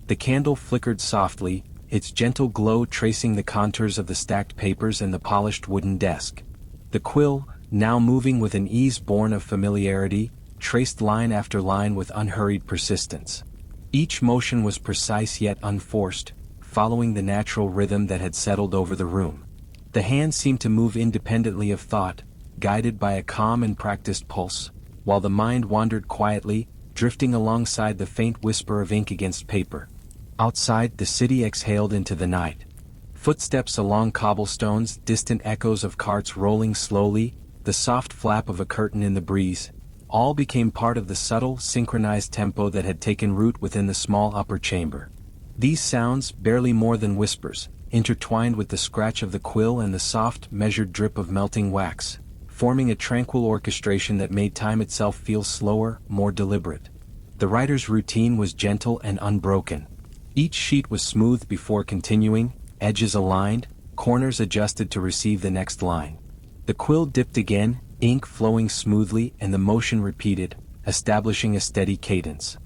The candle flickered softly, its gentle glow tracing the contours of the stacked papers and the polished wooden desk. The quill, now moving with an ease born of familiarity, traced line after line with unhurried persistence. Each motion was precise yet unforced, following the natural rhythm that had settled over the room. The hand seemed to move independently of thought, guided by a calm and practiced pulse, while the mind wandered quietly, drifting alongside the faint whisper of ink against paper. Outside, the city exhaled into the night. Footsteps along cobblestones, distant echoes of carts rolling slowly, the soft flap of a curtain in the breeze, all became part of the subtle, synchronized tempo that had taken root within the small upper chamber. These sounds, barely more than whispers, intertwined with the scratch of the quill and the soft, measured drip of melting wax, forming a tranquil orchestration that made time itself feel slower, more deliberate. The writer's routine was gentle and unbroken. Each sheet was smoothed before continuing, edges aligned, corners adjusted to receive the next line. The quill dipped again, ink flowing smoothly, and the motion repeated, establishing a steady cadence.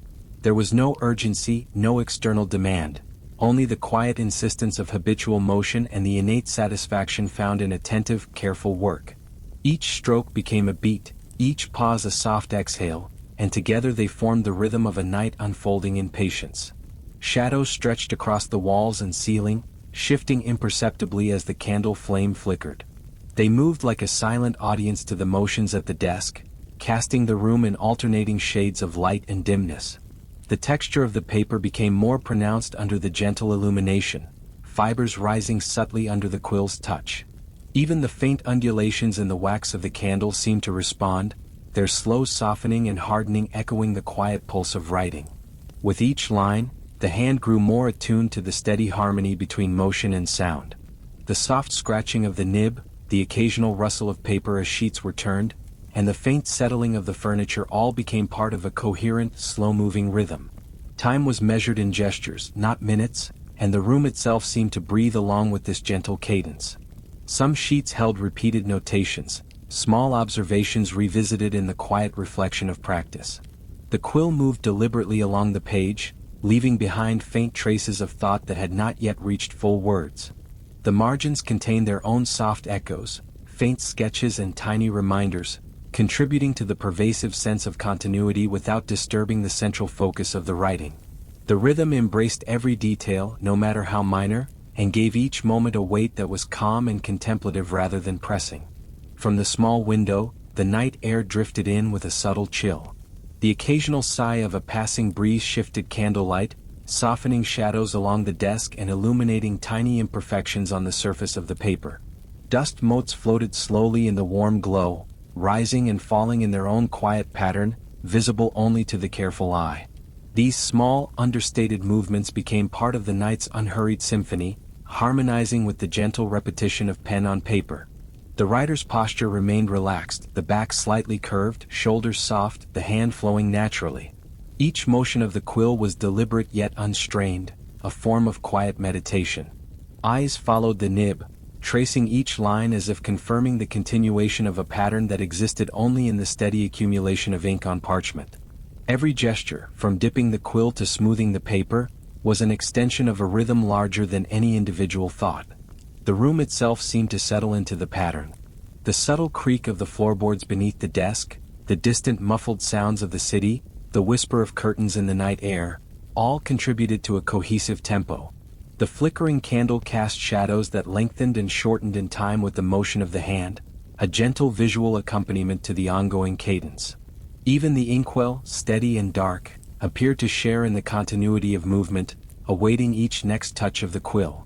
There was no urgency, no external demand, only the quiet insistence of habitual motion and the innate satisfaction found in attentive, careful work. Each stroke became a beat, each pause a soft exhale, and together they formed the rhythm of a night unfolding in patience. Shadows stretched across the walls and ceiling, shifting imperceptibly as the candle flame flickered. They moved like a silent audience to the motions at the desk, casting the room in alternating shades of light and dimness. The texture of the paper became more pronounced under the gentle illumination, fibers rising subtly under the quill's touch. Even the faint undulations in the wax of the candle seemed to respond, their slow softening and hardening echoing the quiet pulse of writing. With each line, the hand grew more attuned to the steady harmony between motion and sound. The soft scratching of the nib, the occasional rustle of paper as sheets were turned, and the faint settling of the furniture all became part of a coherent, slow-moving rhythm. Time was measured in gestures, not minutes, and the room itself seemed to breathe along with this gentle cadence. Some sheets held repeated notations, small observations revisited in the quiet reflection of practice. The quill moved deliberately along the page, leaving behind faint traces of thought that had not yet reached full words. The margins contained their own soft echoes, faint sketches and tiny reminders, contributing to the pervasive sense of continuity without disturbing the central focus of the writing. The rhythm embraced every detail, no matter how minor, and gave each moment a weight that was calm and contemplative rather than pressing. From the small window, the night air drifted in with a subtle chill. The occasional sigh of a passing breeze shifted candlelight, softening shadows along the desk and illuminating tiny imperfections on the surface of the paper. Dust motes floated slowly in the warm glow, rising and falling in their own quiet pattern, visible only to the careful eye. These small, understated movements became part of the night's unhurried symphony, harmonizing with the gentle repetition of pen on paper. The writer's posture remained relaxed, the back slightly curved, shoulders soft, the hand flowing naturally. Each motion of the quill was deliberate yet unstrained, a form of quiet meditation. Eyes followed the nib, tracing each line as if confirming the continuation of a pattern that existed only in the steady accumulation of ink on parchment. Every gesture, from dipping the quill to smoothing the paper, was an extension of a rhythm larger than any individual thought. The room itself seemed to settle into the pattern. The subtle creak of the floorboards beneath the desk, the distant muffled sounds of the city, the whisper of curtains in the night air, all contributed to a cohesive tempo. The flickering candle cast shadows that lengthened and shortened in time with the motion of the hand, a gentle visual accompaniment to the ongoing cadence. Even the inkwell, steady and dark, appeared to share in the continuity of movement, awaiting each next touch of the quill.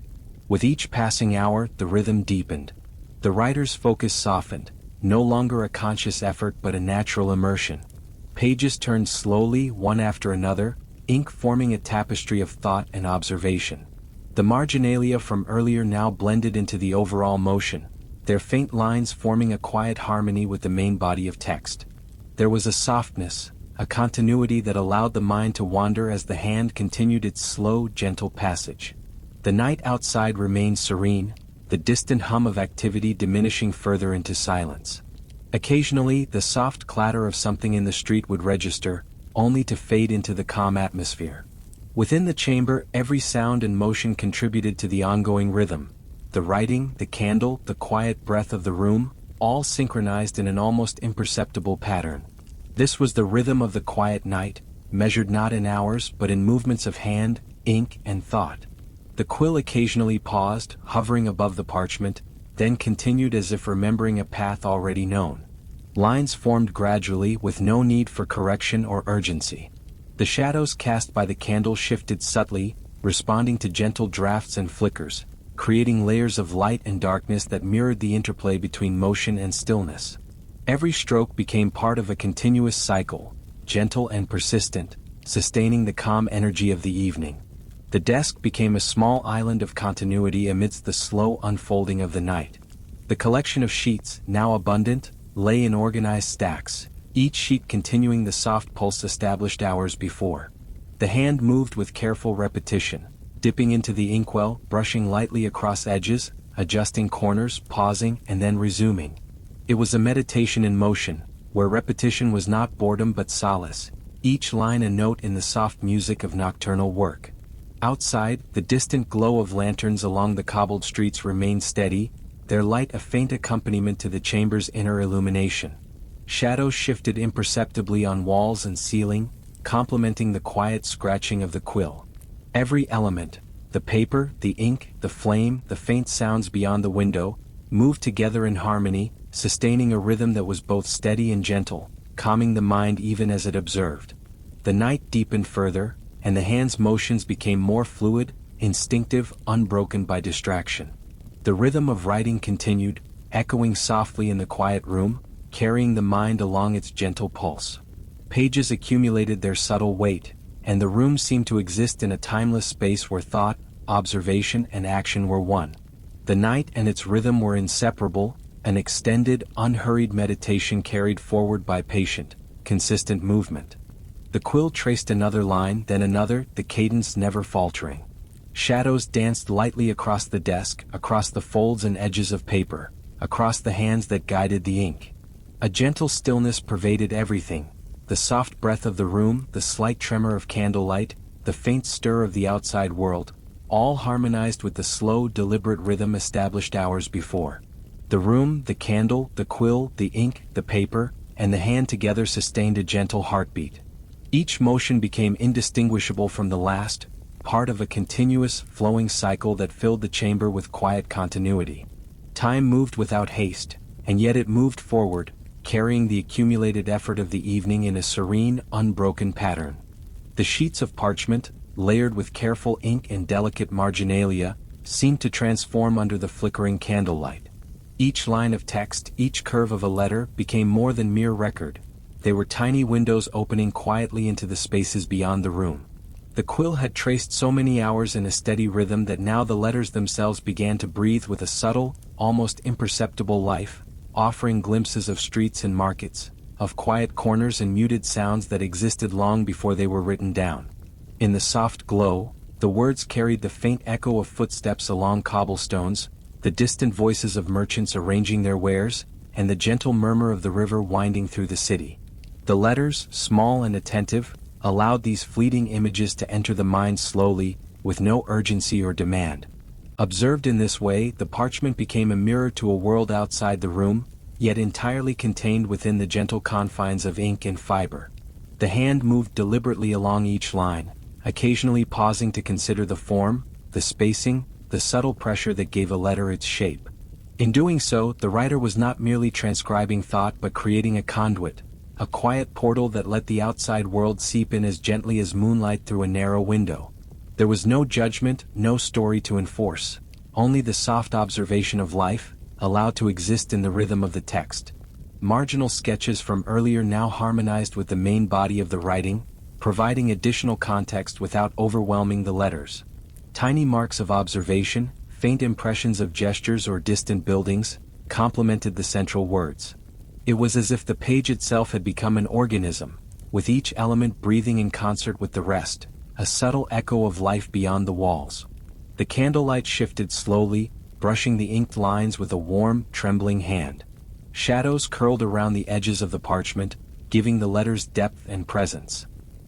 With each passing hour, the rhythm deepened. The writer's focus softened, no longer a conscious effort but a natural immersion. Pages turned slowly, one after another, ink forming a tapestry of thought and observation. The marginalia from earlier now blended into the overall motion, their faint lines forming a quiet harmony with the main body of text. There was a softness, a continuity that allowed the mind to wander as the hand continued its slow, gentle passage. The night outside remained serene, the distant hum of activity diminishing further into silence. Occasionally, the soft clatter of something in the street would register, only to fade into the calm atmosphere. Within the chamber, every sound and motion contributed to the ongoing rhythm. The writing, the candle, the quiet breath of the room, all synchronized in an almost imperceptible pattern. This was the rhythm of the quiet night, measured not in hours but in movements of hand, ink, and thought. The quill occasionally paused, hovering above the parchment, then continued as if remembering a path already known. Lines formed gradually with no need for correction or urgency. The shadows cast by the candle shifted subtly, responding to gentle drafts and flickers, creating layers of light and darkness that mirrored the interplay between motion and stillness. Every stroke became part of a continuous cycle, gentle and persistent, sustaining the calm energy of the evening. The desk became a small island of continuity amidst the slow unfolding of the night. The collection of sheets, now abundant, lay in organized stacks, each sheet continuing the soft pulse established hours before. The hand moved with careful repetition, dipping into the inkwell, brushing lightly across edges, adjusting corners, pausing, and then resuming. It was a meditation in motion, where repetition was not boredom but solace, each line a note in the soft music of nocturnal work. Outside, the distant glow of lanterns along the cobbled streets remained steady, their light a faint accompaniment to the chamber's inner illumination. Shadows shifted imperceptibly on walls and ceiling, complementing the quiet scratching of the quill. Every element, the paper, the ink, the flame, the faint sounds beyond the window, moved together in harmony, sustaining a rhythm that was both steady and gentle, calming the mind even as it observed. The night deepened further, and the hand's motions became more fluid, instinctive, unbroken by distraction. The rhythm of writing continued, echoing softly in the quiet room, carrying the mind along its gentle pulse. Pages accumulated their subtle weight, and the room seemed to exist in a timeless space where thought, observation, and action were one. The night and its rhythm were inseparable, an extended, unhurried meditation carried forward by patient, consistent movement. The quill traced another line, then another, the cadence never faltering. Shadows danced lightly across the desk, across the folds and edges of paper, across the hands that guided the ink. A gentle stillness pervaded everything, the soft breath of the room, the slight tremor of candlelight, the faint stir of the outside world, all harmonized with the slow, deliberate rhythm established hours before. The room, the candle, the quill, the ink, the paper, and the hand together sustained a gentle heartbeat. Each motion became indistinguishable from the last, part of a continuous, flowing cycle that filled the chamber with quiet continuity. Time moved without haste, and yet it moved forward, carrying the accumulated effort of the evening in a serene, unbroken pattern. The sheets of parchment, layered with careful ink and delicate marginalia, seemed to transform under the flickering candlelight. Each line of text, each curve of a letter, became more than mere record. They were tiny windows opening quietly into the spaces beyond the room. The quill had traced so many hours in a steady rhythm that now the letters themselves began to breathe with a subtle, almost imperceptible life, offering glimpses of streets and markets, of quiet corners and muted sounds that existed long before they were written down. In the soft glow, the words carried the faint echo of footsteps along cobblestones, the distant voices of merchants arranging their wares, and the gentle murmur of the river winding through the city. The letters, small and attentive, allowed these fleeting images to enter the mind slowly, with no urgency or demand. Observed in this way, the parchment became a mirror to a world outside the room, yet entirely contained within the gentle confines of ink and fiber. The hand moved deliberately along each line, occasionally pausing to consider the form, the spacing, the subtle pressure that gave a letter its shape. In doing so, the writer was not merely transcribing thought but creating a conduit, a quiet portal that let the outside world seep in as gently as moonlight through a narrow window. There was no judgment, no story to enforce, only the soft observation of life, allowed to exist in the rhythm of the text. Marginal sketches from earlier now harmonized with the main body of the writing, providing additional context without overwhelming the letters. Tiny marks of observation, faint impressions of gestures or distant buildings, complemented the central words. It was as if the page itself had become an organism, with each element breathing in concert with the rest, a subtle echo of life beyond the walls. The candlelight shifted slowly, brushing the inked lines with a warm, trembling hand. Shadows curled around the edges of the parchment, giving the letters depth and presence.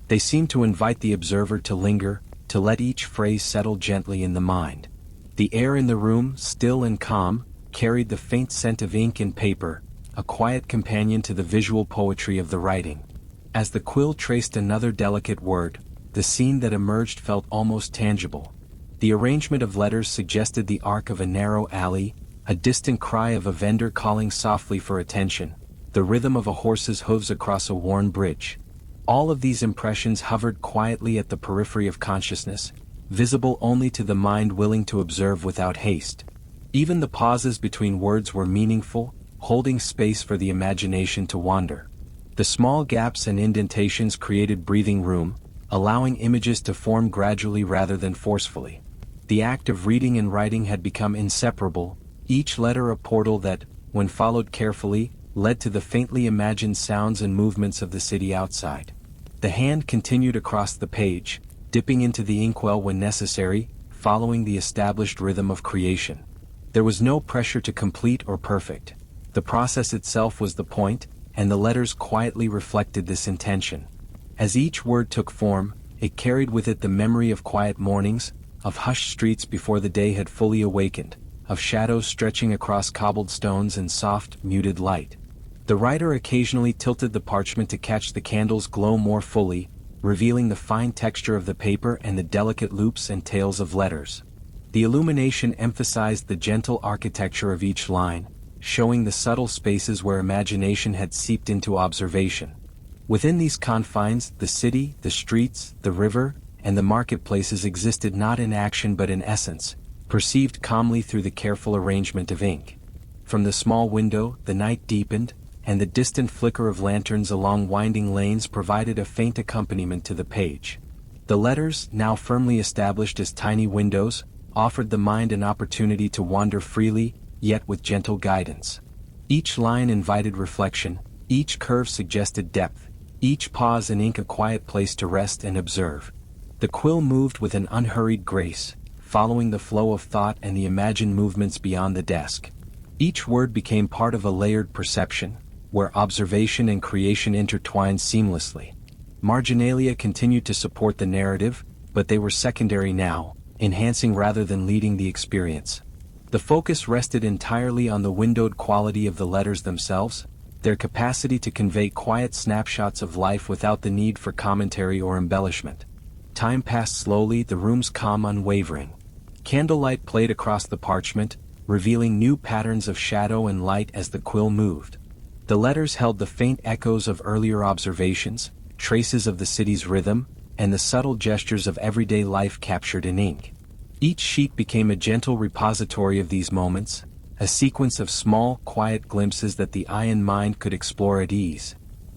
They seemed to invite the observer to linger, to let each phrase settle gently in the mind. The air in the room, still and calm, carried the faint scent of ink and paper, a quiet companion to the visual poetry of the writing. As the quill traced another delicate word, the scene that emerged felt almost tangible. The arrangement of letters suggested the arc of a narrow alley, a distant cry of a vendor calling softly for attention, the rhythm of a horse's hooves across a worn bridge. All of these impressions hovered quietly at the periphery of consciousness, visible only to the mind willing to observe without haste. Even the pauses between words were meaningful, holding space for the imagination to wander. The small gaps and indentations created breathing room, allowing images to form gradually rather than forcefully. The act of reading and writing had become inseparable, each letter a portal that, when followed carefully, led to the faintly imagined sounds and movements of the city outside. The hand continued across the page, dipping into the inkwell when necessary, following the established rhythm of creation. There was no pressure to complete or perfect. The process itself was the point, and the letters quietly reflected this intention. As each word took form, it carried with it the memory of quiet mornings, of hushed streets before the day had fully awakened, of shadows stretching across cobbled stones and soft, muted light. The writer occasionally tilted the parchment to catch the candle's glow more fully, revealing the fine texture of the paper and the delicate loops and tails of letters. The illumination emphasized the gentle architecture of each line, showing the subtle spaces where imagination had seeped into observation. Within these confines, the city, the streets, the river, and the marketplaces existed not in action but in essence, perceived calmly through the careful arrangement of ink. From the small window, the night deepened, and the distant flicker of lanterns along winding lanes provided a faint accompaniment to the page. The letters, now firmly established as tiny windows, offered the mind an opportunity to wander freely, yet with gentle guidance. Each line invited reflection, each curve suggested depth, each pause in ink a quiet place to rest and observe. The quill moved with an unhurried grace, following the flow of thought and the imagined movements beyond the desk. Each word became part of a layered perception, where observation and creation intertwined seamlessly. Marginalia continued to support the narrative, but they were secondary now, enhancing rather than leading the experience. The focus rested entirely on the windowed quality of the letters themselves, their capacity to convey quiet snapshots of life without the need for commentary or embellishment. Time passed slowly, the room's calm unwavering. Candlelight played across the parchment, revealing new patterns of shadow and light as the quill moved. The letters held the faint echoes of earlier observations, traces of the city's rhythm, and the subtle gestures of everyday life captured in ink. Each sheet became a gentle repository of these moments, a sequence of small, quiet glimpses that the eye and mind could explore at ease.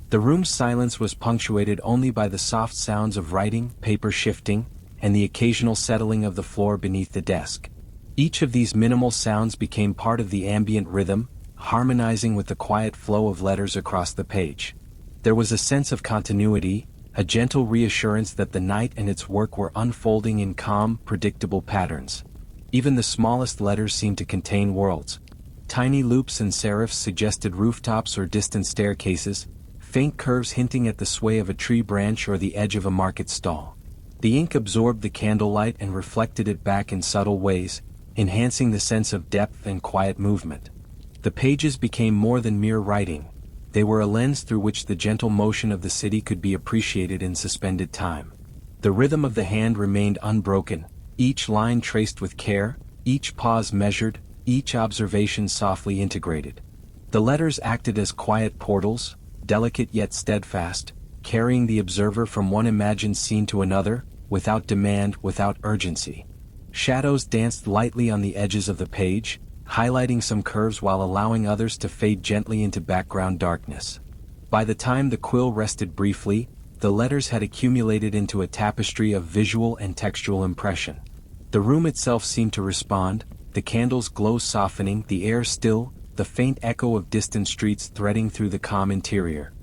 The room's silence was punctuated only by the soft sounds of writing, paper shifting, and the occasional settling of the floor beneath the desk. Each of these minimal sounds became part of the ambient rhythm, harmonizing with the quiet flow of letters across the page. There was a sense of continuity, a gentle reassurance that the night and its work were unfolding in calm, predictable patterns. Even the smallest letters seemed to contain worlds. Tiny loops and serifs suggested rooftops or distant staircases, faint curves hinting at the sway of a tree branch or the edge of a market stall. The ink absorbed the candlelight and reflected it back in subtle ways, enhancing the sense of depth and quiet movement. The pages became more than mere writing. They were a lens through which the gentle motion of the city could be appreciated in suspended time. The rhythm of the hand remained unbroken, each line traced with care, each pause measured, each observation softly integrated. The letters acted as quiet portals, delicate yet steadfast, carrying the observer from one imagined scene to another, without demand, without urgency. Shadows danced lightly on the edges of the page, highlighting some curves while allowing others to fade gently into background darkness. By the time the quill rested briefly, the letters had accumulated into a tapestry of visual and textual impression. The room itself seemed to respond, the candle's glow softening, the air still, the faint echo of distant streets threading through the calm interior.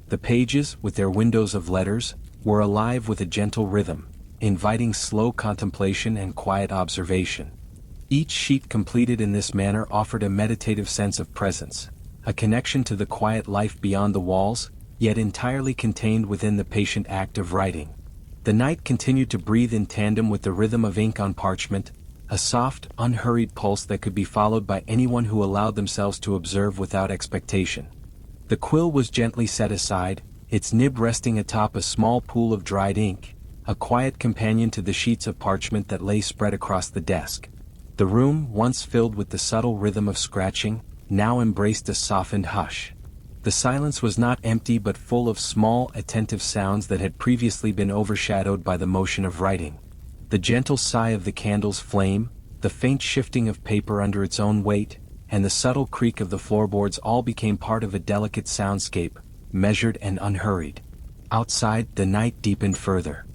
The pages, with their windows of letters, were alive with a gentle rhythm, inviting slow contemplation and quiet observation. Each sheet completed in this manner offered a meditative sense of presence, a connection to the quiet life beyond the walls, yet entirely contained within the patient act of writing. The night continued to breathe in tandem with the rhythm of ink on parchment, a soft, unhurried pulse that could be followed by anyone who allowed themselves to observe without expectation. The quill was gently set aside, its nib resting atop a small pool of dried ink, a quiet companion to the sheets of parchment that lay spread across the desk. The room, once filled with the subtle rhythm of scratching, now embraced a softened hush. The silence was not empty but full of small, attentive sounds that had previously been overshadowed by the motion of writing. The gentle sigh of the candle's flame, the faint shifting of paper under its own weight, and the subtle creak of the floorboards all became part of a delicate soundscape, measured and unhurried. Outside, the night deepened further.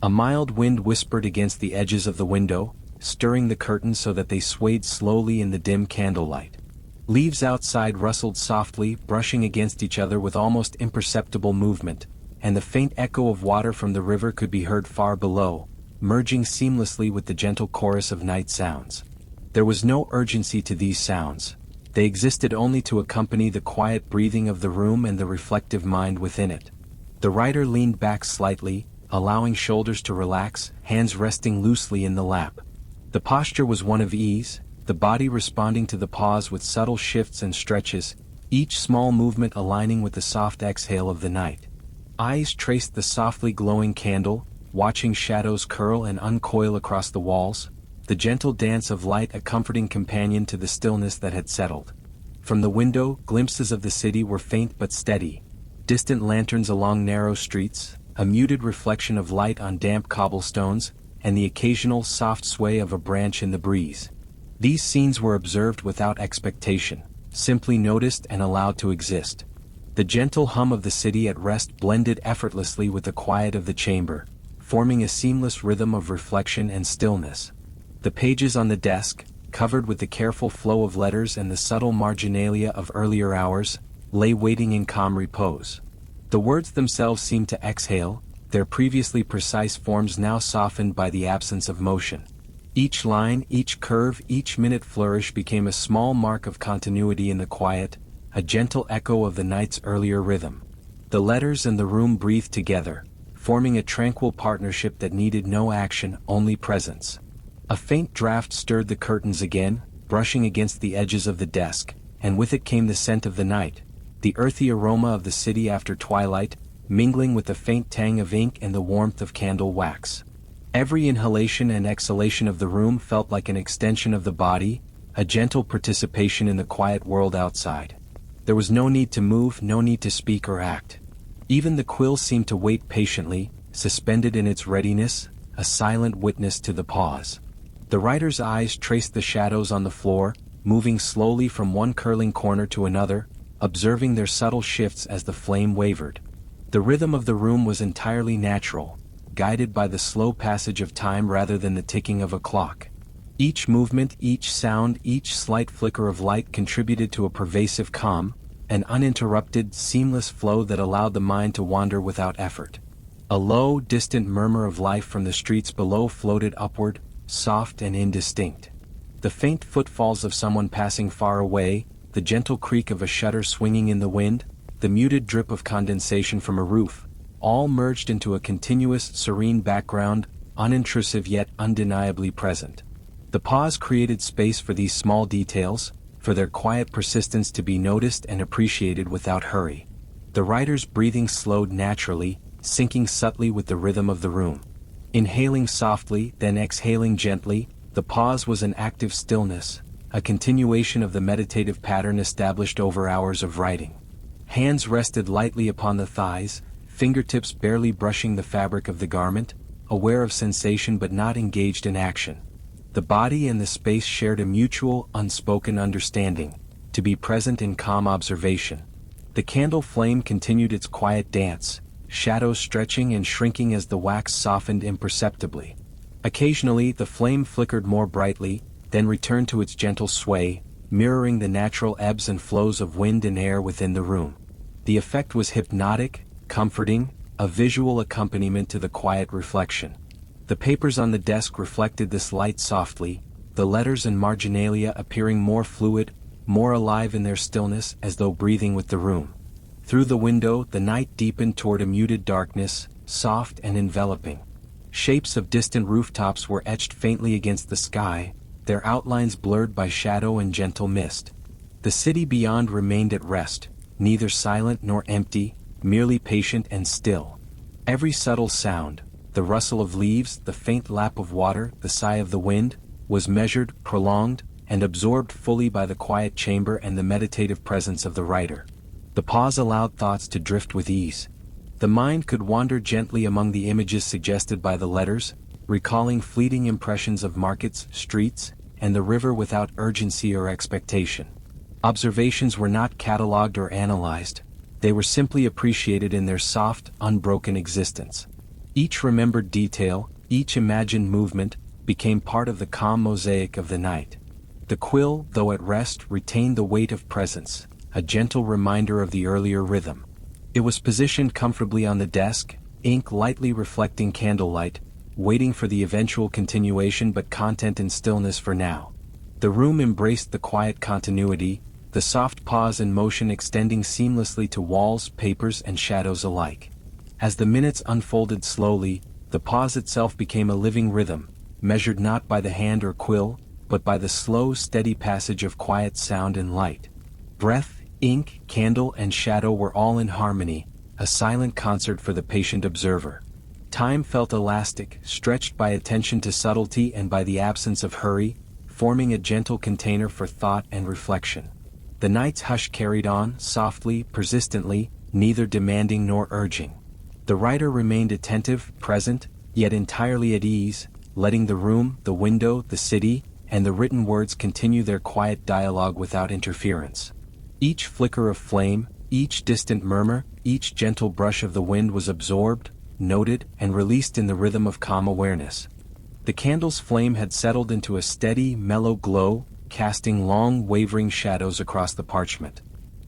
A mild wind whispered against the edges of the window, stirring the curtains so that they swayed slowly in the dim candlelight. Leaves outside rustled softly, brushing against each other with almost imperceptible movement, and the faint echo of water from the river could be heard far below, merging seamlessly with the gentle chorus of night sounds. There was no urgency to these sounds. They existed only to accompany the quiet breathing of the room and the reflective mind within it. The writer leaned back slightly, allowing shoulders to relax, hands resting loosely in the lap. The posture was one of ease, the body responding to the pause with subtle shifts and stretches, each small movement aligning with the soft exhale of the night. Eyes traced the softly glowing candle, watching shadows curl and uncoil across the walls, the gentle dance of light a comforting companion to the stillness that had settled. From the window, glimpses of the city were faint but steady. Distant lanterns along narrow streets, a muted reflection of light on damp cobblestones, and the occasional soft sway of a branch in the breeze. These scenes were observed without expectation, simply noticed and allowed to exist. The gentle hum of the city at rest blended effortlessly with the quiet of the chamber, forming a seamless rhythm of reflection and stillness. The pages on the desk, covered with the careful flow of letters and the subtle marginalia of earlier hours, lay waiting in calm repose. The words themselves seemed to exhale, their previously precise forms now softened by the absence of motion. Each line, each curve, each minute flourish became a small mark of continuity in the quiet, a gentle echo of the night's earlier rhythm. The letters and the room breathed together, forming a tranquil partnership that needed no action, only presence. A faint draft stirred the curtains again, brushing against the edges of the desk, and with it came the scent of the night, the earthy aroma of the city after twilight, mingling with the faint tang of ink and the warmth of candle wax. Every inhalation and exhalation of the room felt like an extension of the body, a gentle participation in the quiet world outside. There was no need to move, no need to speak or act. Even the quill seemed to wait patiently, suspended in its readiness, a silent witness to the pause. The writer's eyes traced the shadows on the floor, moving slowly from one curling corner to another, observing their subtle shifts as the flame wavered. The rhythm of the room was entirely natural, guided by the slow passage of time rather than the ticking of a clock. Each movement, each sound, each slight flicker of light contributed to a pervasive calm, an uninterrupted, seamless flow that allowed the mind to wander without effort. A low, distant murmur of life from the streets below floated upward, soft and indistinct. The faint footfalls of someone passing far away, the gentle creak of a shutter swinging in the wind, the muted drip of condensation from a roof, all merged into a continuous, serene background, unintrusive yet undeniably present. The pause created space for these small details, for their quiet persistence to be noticed and appreciated without hurry. The writer's breathing slowed naturally, syncing subtly with the rhythm of the room. Inhaling softly, then exhaling gently, the pause was an active stillness, a continuation of the meditative pattern established over hours of writing. Hands rested lightly upon the thighs, fingertips barely brushing the fabric of the garment, aware of sensation but not engaged in action. The body and the space shared a mutual, unspoken understanding, to be present in calm observation. The candle flame continued its quiet dance, shadows stretching and shrinking as the wax softened imperceptibly. Occasionally the flame flickered more brightly, then returned to its gentle sway, mirroring the natural ebbs and flows of wind and air within the room. The effect was hypnotic, comforting, a visual accompaniment to the quiet reflection. The papers on the desk reflected this light softly, the letters and marginalia appearing more fluid, more alive in their stillness as though breathing with the room. Through the window the night deepened toward a muted darkness, soft and enveloping. Shapes of distant rooftops were etched faintly against the sky, their outlines blurred by shadow and gentle mist. The city beyond remained at rest, neither silent nor empty, merely patient and still. Every subtle sound, the rustle of leaves, the faint lap of water, the sigh of the wind, was measured, prolonged, and absorbed fully by the quiet chamber and the meditative presence of the writer. The pause allowed thoughts to drift with ease. The mind could wander gently among the images suggested by the letters, recalling fleeting impressions of markets, streets, and the river without urgency or expectation. Observations were not catalogued or analyzed, they were simply appreciated in their soft, unbroken existence. Each remembered detail, each imagined movement, became part of the calm mosaic of the night. The quill, though at rest, retained the weight of presence, a gentle reminder of the earlier rhythm. It was positioned comfortably on the desk, ink lightly reflecting candlelight, waiting for the eventual continuation but content and stillness for now. The room embraced the quiet continuity, the soft pause and motion extending seamlessly to walls, papers, and shadows alike. As the minutes unfolded slowly, the pause itself became a living rhythm, measured not by the hand or quill, but by the slow, steady passage of quiet sound and light. Breath, ink, candle, and shadow were all in harmony, a silent concert for the patient observer. Time felt elastic, stretched by attention to subtlety and by the absence of hurry, forming a gentle container for thought and reflection. The night's hush carried on, softly, persistently, neither demanding nor urging. The writer remained attentive, present, yet entirely at ease, letting the room, the window, the city, and the written words continue their quiet dialogue without interference. Each flicker of flame, each distant murmur, each gentle brush of the wind was absorbed, noted, and released in the rhythm of calm awareness. The candle's flame had settled into a steady, mellow glow, casting long, wavering shadows across the parchment.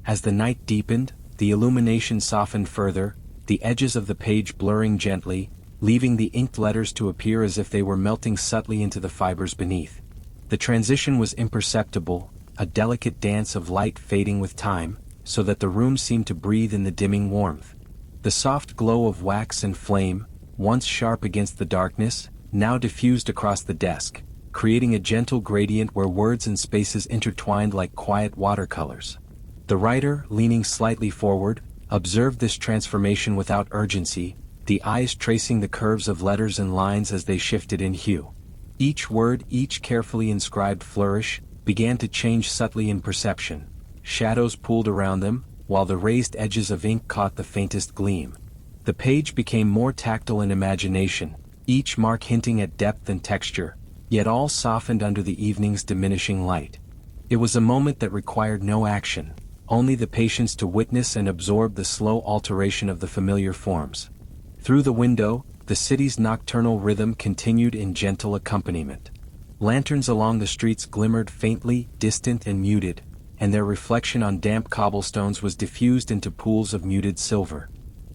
As the night deepened, the illumination softened further, the edges of the page blurring gently, leaving the inked letters to appear as if they were melting subtly into the fibers beneath. The transition was imperceptible, a delicate dance of light fading with time, so that the room seemed to breathe in the dimming warmth. The soft glow of wax and flame, once sharp against the darkness, now diffused across the desk, creating a gentle gradient where words and spaces intertwined like quiet watercolors. The writer, leaning slightly forward, observed this transformation without urgency, the eyes tracing the curves of letters and lines as they shifted in hue. Each word, each carefully inscribed flourish, began to change subtly in perception, shadows pooled around them, while the raised edges of ink caught the faintest gleam. The page became more tactile in imagination, each mark hinting at depth and texture, yet all softened under the evening's diminishing light. It was a moment that required no action, only the patience to witness and absorb the slow alteration of the familiar forms. Through the window, the city's nocturnal rhythm continued in gentle accompaniment. Lanterns along the streets glimmered faintly, distant and muted, and their reflection on damp cobblestones was diffused into pools of muted silver.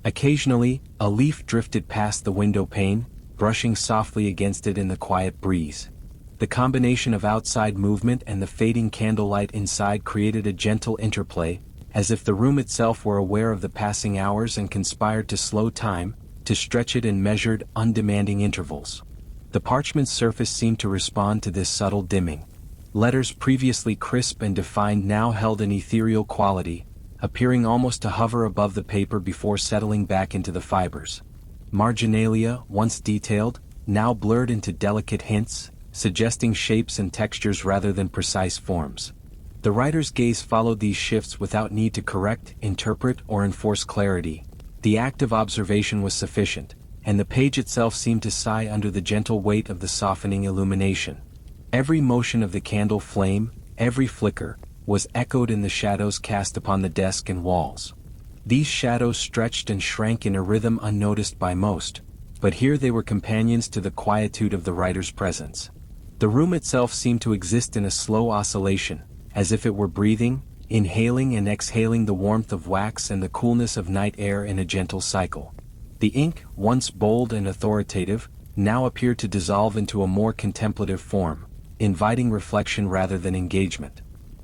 Occasionally, a leaf drifted past the window pane, brushing softly against it in the quiet breeze. The combination of outside movement and the fading candlelight inside created a gentle interplay, as if the room itself were aware of the passing hours and conspired to slow time, to stretch it in measured, undemanding intervals. The parchment surface seemed to respond to this subtle dimming. Letters previously crisp and defined now held an ethereal quality, appearing almost to hover above the paper before settling back into the fibers. Marginalia, once detailed, now blurred into delicate hints, suggesting shapes and textures rather than precise forms. The writer's gaze followed these shifts without need to correct, interpret, or enforce clarity. The act of observation was sufficient, and the page itself seemed to sigh under the gentle weight of the softening illumination. Every motion of the candle flame, every flicker, was echoed in the shadows cast upon the desk and walls. These shadows stretched and shrank in a rhythm unnoticed by most, but here they were companions to the quietude of the writer's presence. The room itself seemed to exist in a slow oscillation, as if it were breathing, inhaling and exhaling the warmth of wax and the coolness of night air in a gentle cycle. The ink, once bold and authoritative, now appeared to dissolve into a more contemplative form, inviting reflection rather than engagement.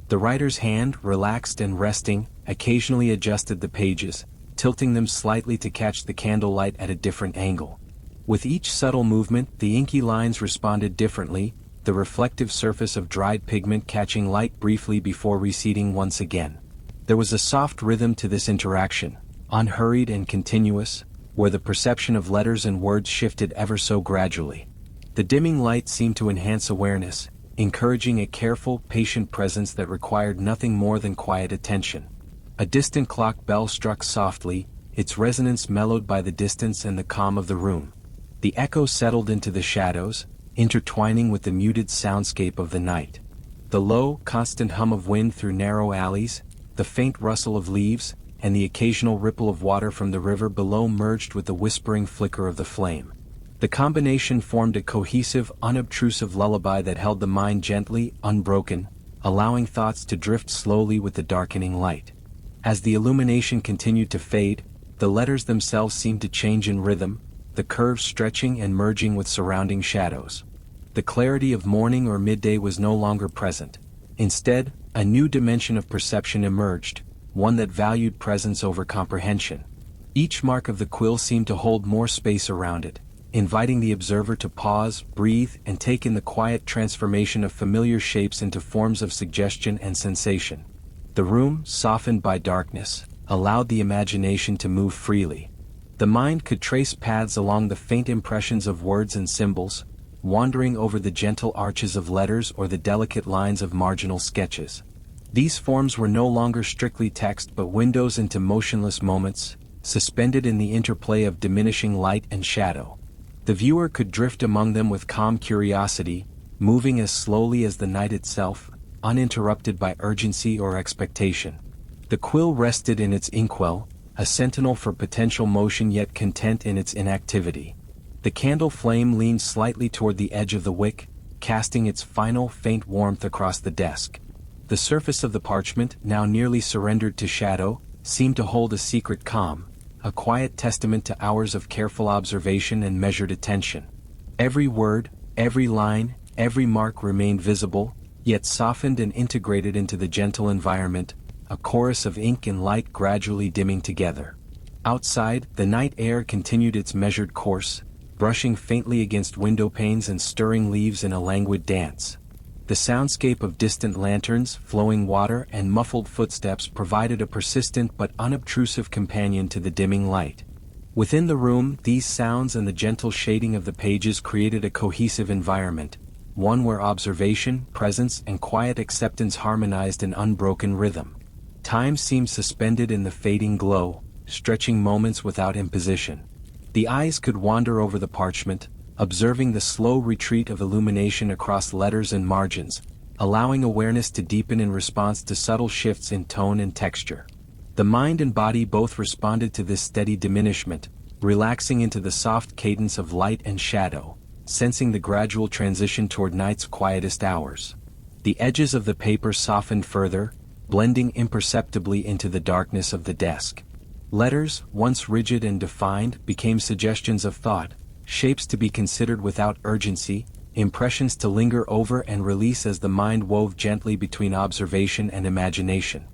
The writer's hand, relaxed and resting, occasionally adjusted the pages, tilting them slightly to catch the candlelight at a different angle. With each subtle movement, the inky lines responded differently, the reflective surface of dried pigment catching light briefly before receding once again. There was a soft rhythm to this interaction, unhurried and continuous, where the perception of letters and words shifted ever so gradually. The dimming light seemed to enhance awareness, encouraging a careful, patient presence that required nothing more than quiet attention. A distant clock bell struck softly, its resonance mellowed by the distance and the calm of the room. The echo settled into the shadows, intertwining with the muted soundscape of the night. The low, constant hum of wind through narrow alleys, the faint rustle of leaves, and the occasional ripple of water from the river below merged with the whispering flicker of the flame. The combination formed a cohesive, unobtrusive lullaby that held the mind gently, unbroken, allowing thoughts to drift slowly with the darkening light. As the illumination continued to fade, the letters themselves seemed to change in rhythm, the curves stretching and merging with surrounding shadows. The clarity of morning or midday was no longer present. Instead, a new dimension of perception emerged, one that valued presence over comprehension. Each mark of the quill seemed to hold more space around it, inviting the observer to pause, breathe, and take in the quiet transformation of familiar shapes into forms of suggestion and sensation. The room, softened by darkness, allowed the imagination to move freely. The mind could trace paths along the faint impressions of words and symbols, wandering over the gentle arches of letters or the delicate lines of marginal sketches. These forms were no longer strictly text but windows into motionless moments, suspended in the interplay of diminishing light and shadow. The viewer could drift among them with calm curiosity, moving as slowly as the night itself, uninterrupted by urgency or expectation. The quill rested in its inkwell, a sentinel for potential motion yet content in its inactivity. The candle flame leaned slightly toward the edge of the wick, casting its final faint warmth across the desk. The surface of the parchment, now nearly surrendered to shadow, seemed to hold a secret calm, a quiet testament to hours of careful observation and measured attention. Every word, every line, every mark remained visible, yet softened and integrated into the gentle environment, a chorus of ink and light gradually dimming together. Outside, the night air continued its measured course, brushing faintly against window panes and stirring leaves in a languid dance. The soundscape of distant lanterns, flowing water, and muffled footsteps provided a persistent but unobtrusive companion to the dimming light. Within the room, these sounds and the gentle shading of the pages created a cohesive environment, one where observation, presence, and quiet acceptance harmonized in unbroken rhythm. Time seemed suspended in the fading glow, stretching moments without imposition. The eyes could wander over the parchment, observing the slow retreat of illumination across letters and margins, allowing awareness to deepen in response to subtle shifts in tone and texture. The mind and body both responded to this steady diminishment, relaxing into the soft cadence of light and shadow, sensing the gradual transition toward night's quietest hours. The edges of the paper softened further, blending imperceptibly into the darkness of the desk. Letters, once rigid and defined, became suggestions of thought, shapes to be considered without urgency, impressions to linger over and release as the mind wove gently between observation and imagination.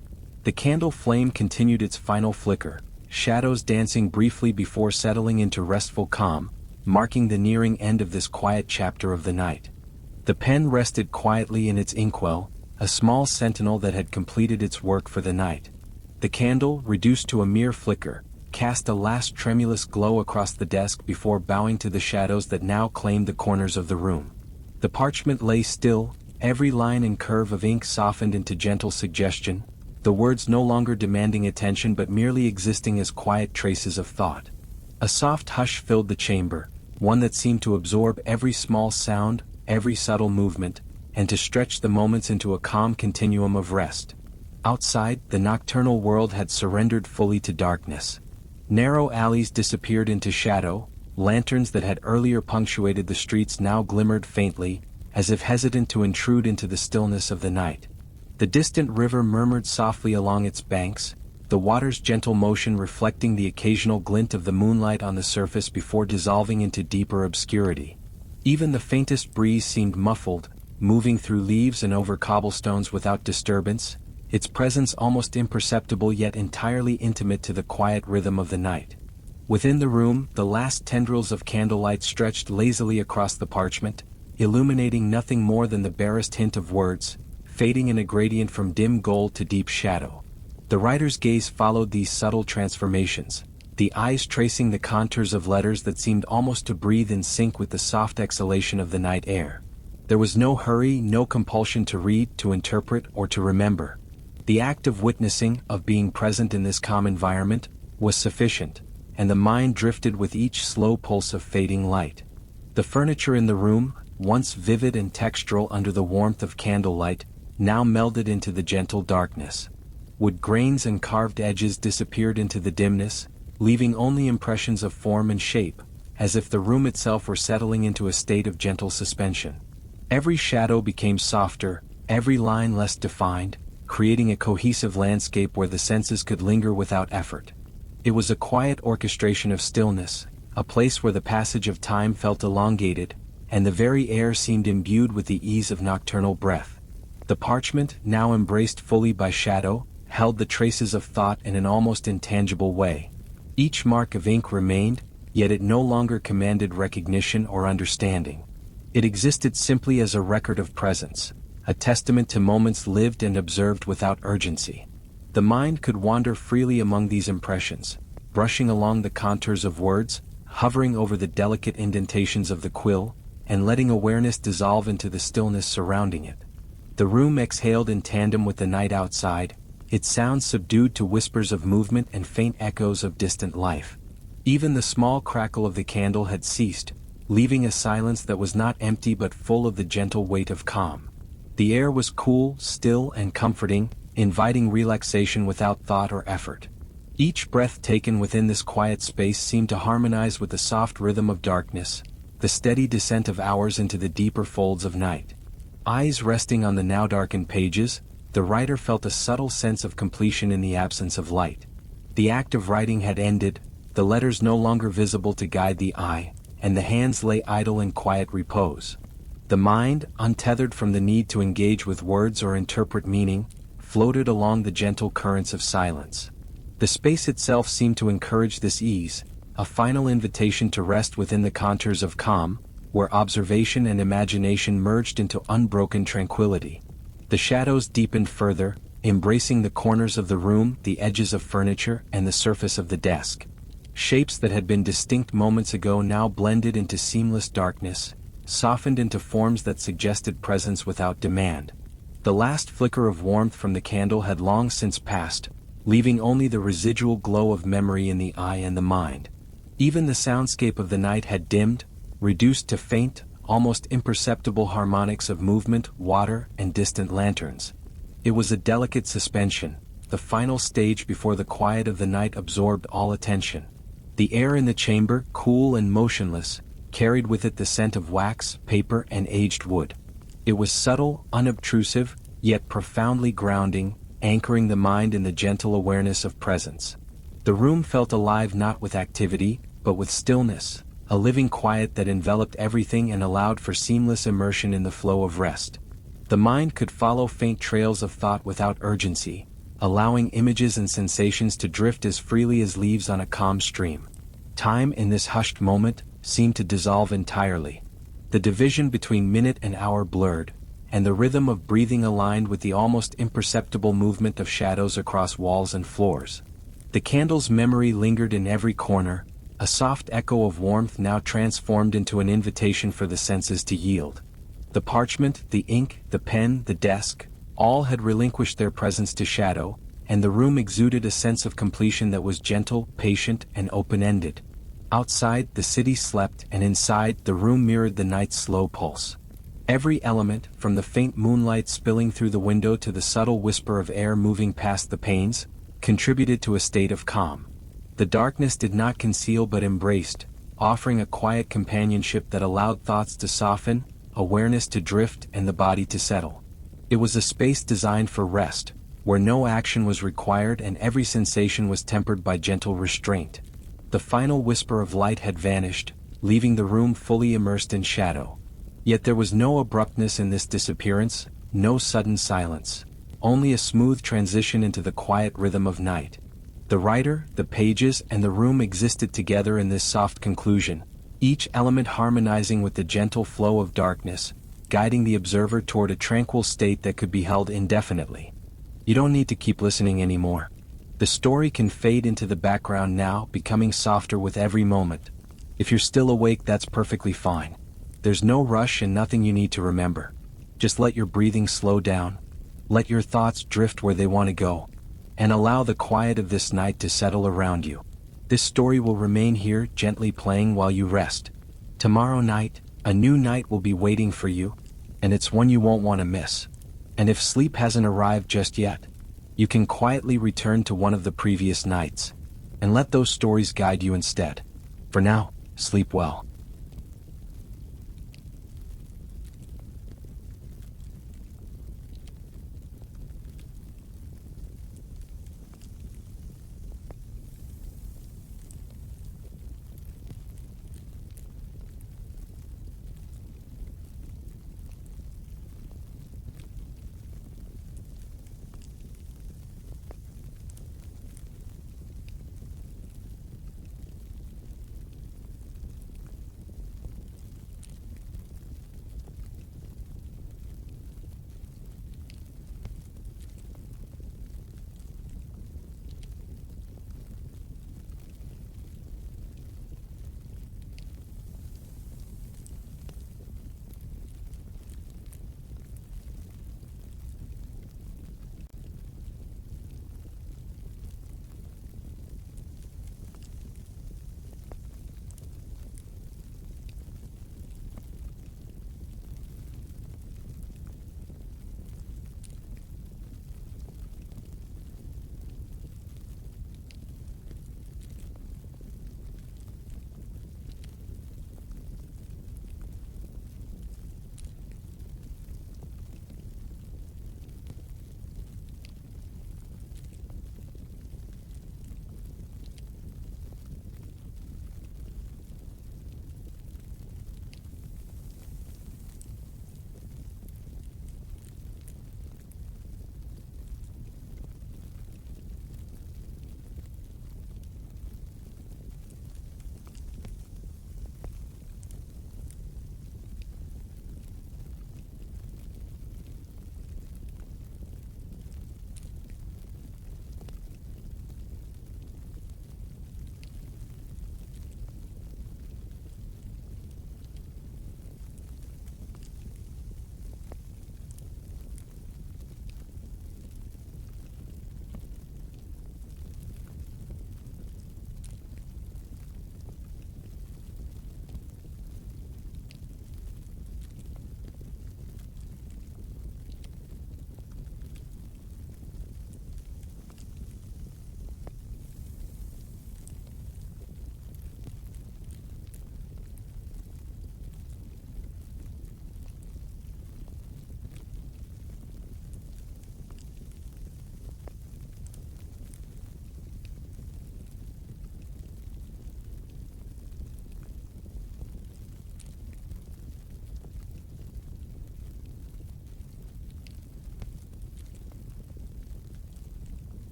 The candle flame continued its final flicker, shadows dancing briefly before settling into restful calm, marking the nearing end of this quiet chapter of the night. The pen rested quietly in its inkwell, a small sentinel that had completed its work for the night. The candle, reduced to a mere flicker, cast a last tremulous glow across the desk before bowing to the shadows that now claimed the corners of the room. The parchment lay still, every line and curve of ink softened into gentle suggestion, the words no longer demanding attention but merely existing as quiet traces of thought. A soft hush filled the chamber, one that seemed to absorb every small sound, every subtle movement, and to stretch the moments into a calm continuum of rest. Outside, the nocturnal world had surrendered fully to darkness. Narrow alleys disappeared into shadow, lanterns that had earlier punctuated the streets now glimmered faintly, as if hesitant to intrude into the stillness of the night. The distant river murmured softly along its banks, the water's gentle motion reflecting the occasional glint of the moonlight on the surface before dissolving into deeper obscurity. Even the faintest breeze seemed muffled, moving through leaves and over cobblestones without disturbance, its presence almost imperceptible yet entirely intimate to the quiet rhythm of the night. Within the room, the last tendrils of candlelight stretched lazily across the parchment, illuminating nothing more than the barest hint of words, fading in a gradient from dim gold to deep shadow. The writer's gaze followed these subtle transformations, the eyes tracing the contours of letters that seemed almost to breathe in sync with the soft exhalation of the night air. There was no hurry, no compulsion to read, to interpret, or to remember. The act of witnessing, of being present in this calm environment, was sufficient, and the mind drifted with each slow pulse of fading light. The furniture in the room, once vivid and textural under the warmth of candlelight, now melded into the gentle darkness. Wood grains and carved edges disappeared into the dimness, leaving only impressions of form and shape, as if the room itself were settling into a state of gentle suspension. Every shadow became softer, every line less defined, creating a cohesive landscape where the senses could linger without effort. It was a quiet orchestration of stillness, a place where the passage of time felt elongated, and the very air seemed imbued with the ease of nocturnal breath. The parchment, now embraced fully by shadow, held the traces of thought in an almost intangible way. Each mark of ink remained, yet it no longer commanded recognition or understanding. It existed simply as a record of presence, a testament to moments lived and observed without urgency. The mind could wander freely among these impressions, brushing along the contours of words, hovering over the delicate indentations of the quill, and letting awareness dissolve into the stillness surrounding it. The room exhaled in tandem with the night outside, its sounds subdued to whispers of movement and faint echoes of distant life. Even the small crackle of the candle had ceased, leaving a silence that was not empty but full of the gentle weight of calm. The air was cool, still, and comforting, inviting relaxation without thought or effort. Each breath taken within this quiet space seemed to harmonize with the soft rhythm of darkness, the steady descent of hours into the deeper folds of night. Eyes resting on the now darkened pages, the writer felt a subtle sense of completion in the absence of light. The act of writing had ended, the letters no longer visible to guide the eye, and the hands lay idle in quiet repose. The mind, untethered from the need to engage with words or interpret meaning, floated along the gentle currents of silence. The space itself seemed to encourage this ease, a final invitation to rest within the contours of calm, where observation and imagination merged into unbroken tranquility. The shadows deepened further, embracing the corners of the room, the edges of furniture, and the surface of the desk. Shapes that had been distinct moments ago now blended into seamless darkness, softened into forms that suggested presence without demand. The last flicker of warmth from the candle had long since passed, leaving only the residual glow of memory in the eye and the mind. Even the soundscape of the night had dimmed, reduced to faint, almost imperceptible harmonics of movement, water, and distant lanterns. It was a delicate suspension, the final stage before the quiet of the night absorbed all attention. The air in the chamber, cool and motionless, carried with it the scent of wax, paper, and aged wood. It was subtle, unobtrusive, yet profoundly grounding, anchoring the mind in the gentle awareness of presence. The room felt alive not with activity, but with stillness, a living quiet that enveloped everything and allowed for seamless immersion in the flow of rest. The mind could follow faint trails of thought without urgency, allowing images and sensations to drift as freely as leaves on a calm stream. Time in this hushed moment seemed to dissolve entirely. The division between minute and hour blurred, and the rhythm of breathing aligned with the almost imperceptible movement of shadows across walls and floors. The candle's memory lingered in every corner, a soft echo of warmth now transformed into an invitation for the senses to yield. The parchment, the ink, the pen, the desk, all had relinquished their presence to shadow, and the room exuded a sense of completion that was gentle, patient, and open-ended. Outside, the city slept, and inside, the room mirrored the night's slow pulse. Every element, from the faint moonlight spilling through the window to the subtle whisper of air moving past the panes, contributed to a state of calm. The darkness did not conceal but embraced, offering a quiet companionship that allowed thoughts to soften, awareness to drift, and the body to settle. It was a space designed for rest, where no action was required and every sensation was tempered by gentle restraint. The final whisper of light had vanished, leaving the room fully immersed in shadow. Yet there was no abruptness in this disappearance, no sudden silence, only a smooth transition into the quiet rhythm of night. The writer, the pages, and the room existed together in this soft conclusion, each element harmonizing with the gentle flow of darkness, guiding the observer toward a tranquil state that could be held indefinitely. You don't need to keep listening anymore. The story can fade into the background now, becoming softer with every moment. If you're still awake, that's perfectly fine. There's no rush and nothing you need to remember. Just let your breathing slow down, let your thoughts drift where they want to go, and allow the quiet of this night to settle around you. This story will remain here, gently playing while you rest. Tomorrow night, a new night will be waiting for you, and it's one you won't want to miss. And if sleep hasn't arrived just yet, you can quietly return to one of the previous nights, and let those stories guide you instead. For now, sleep well.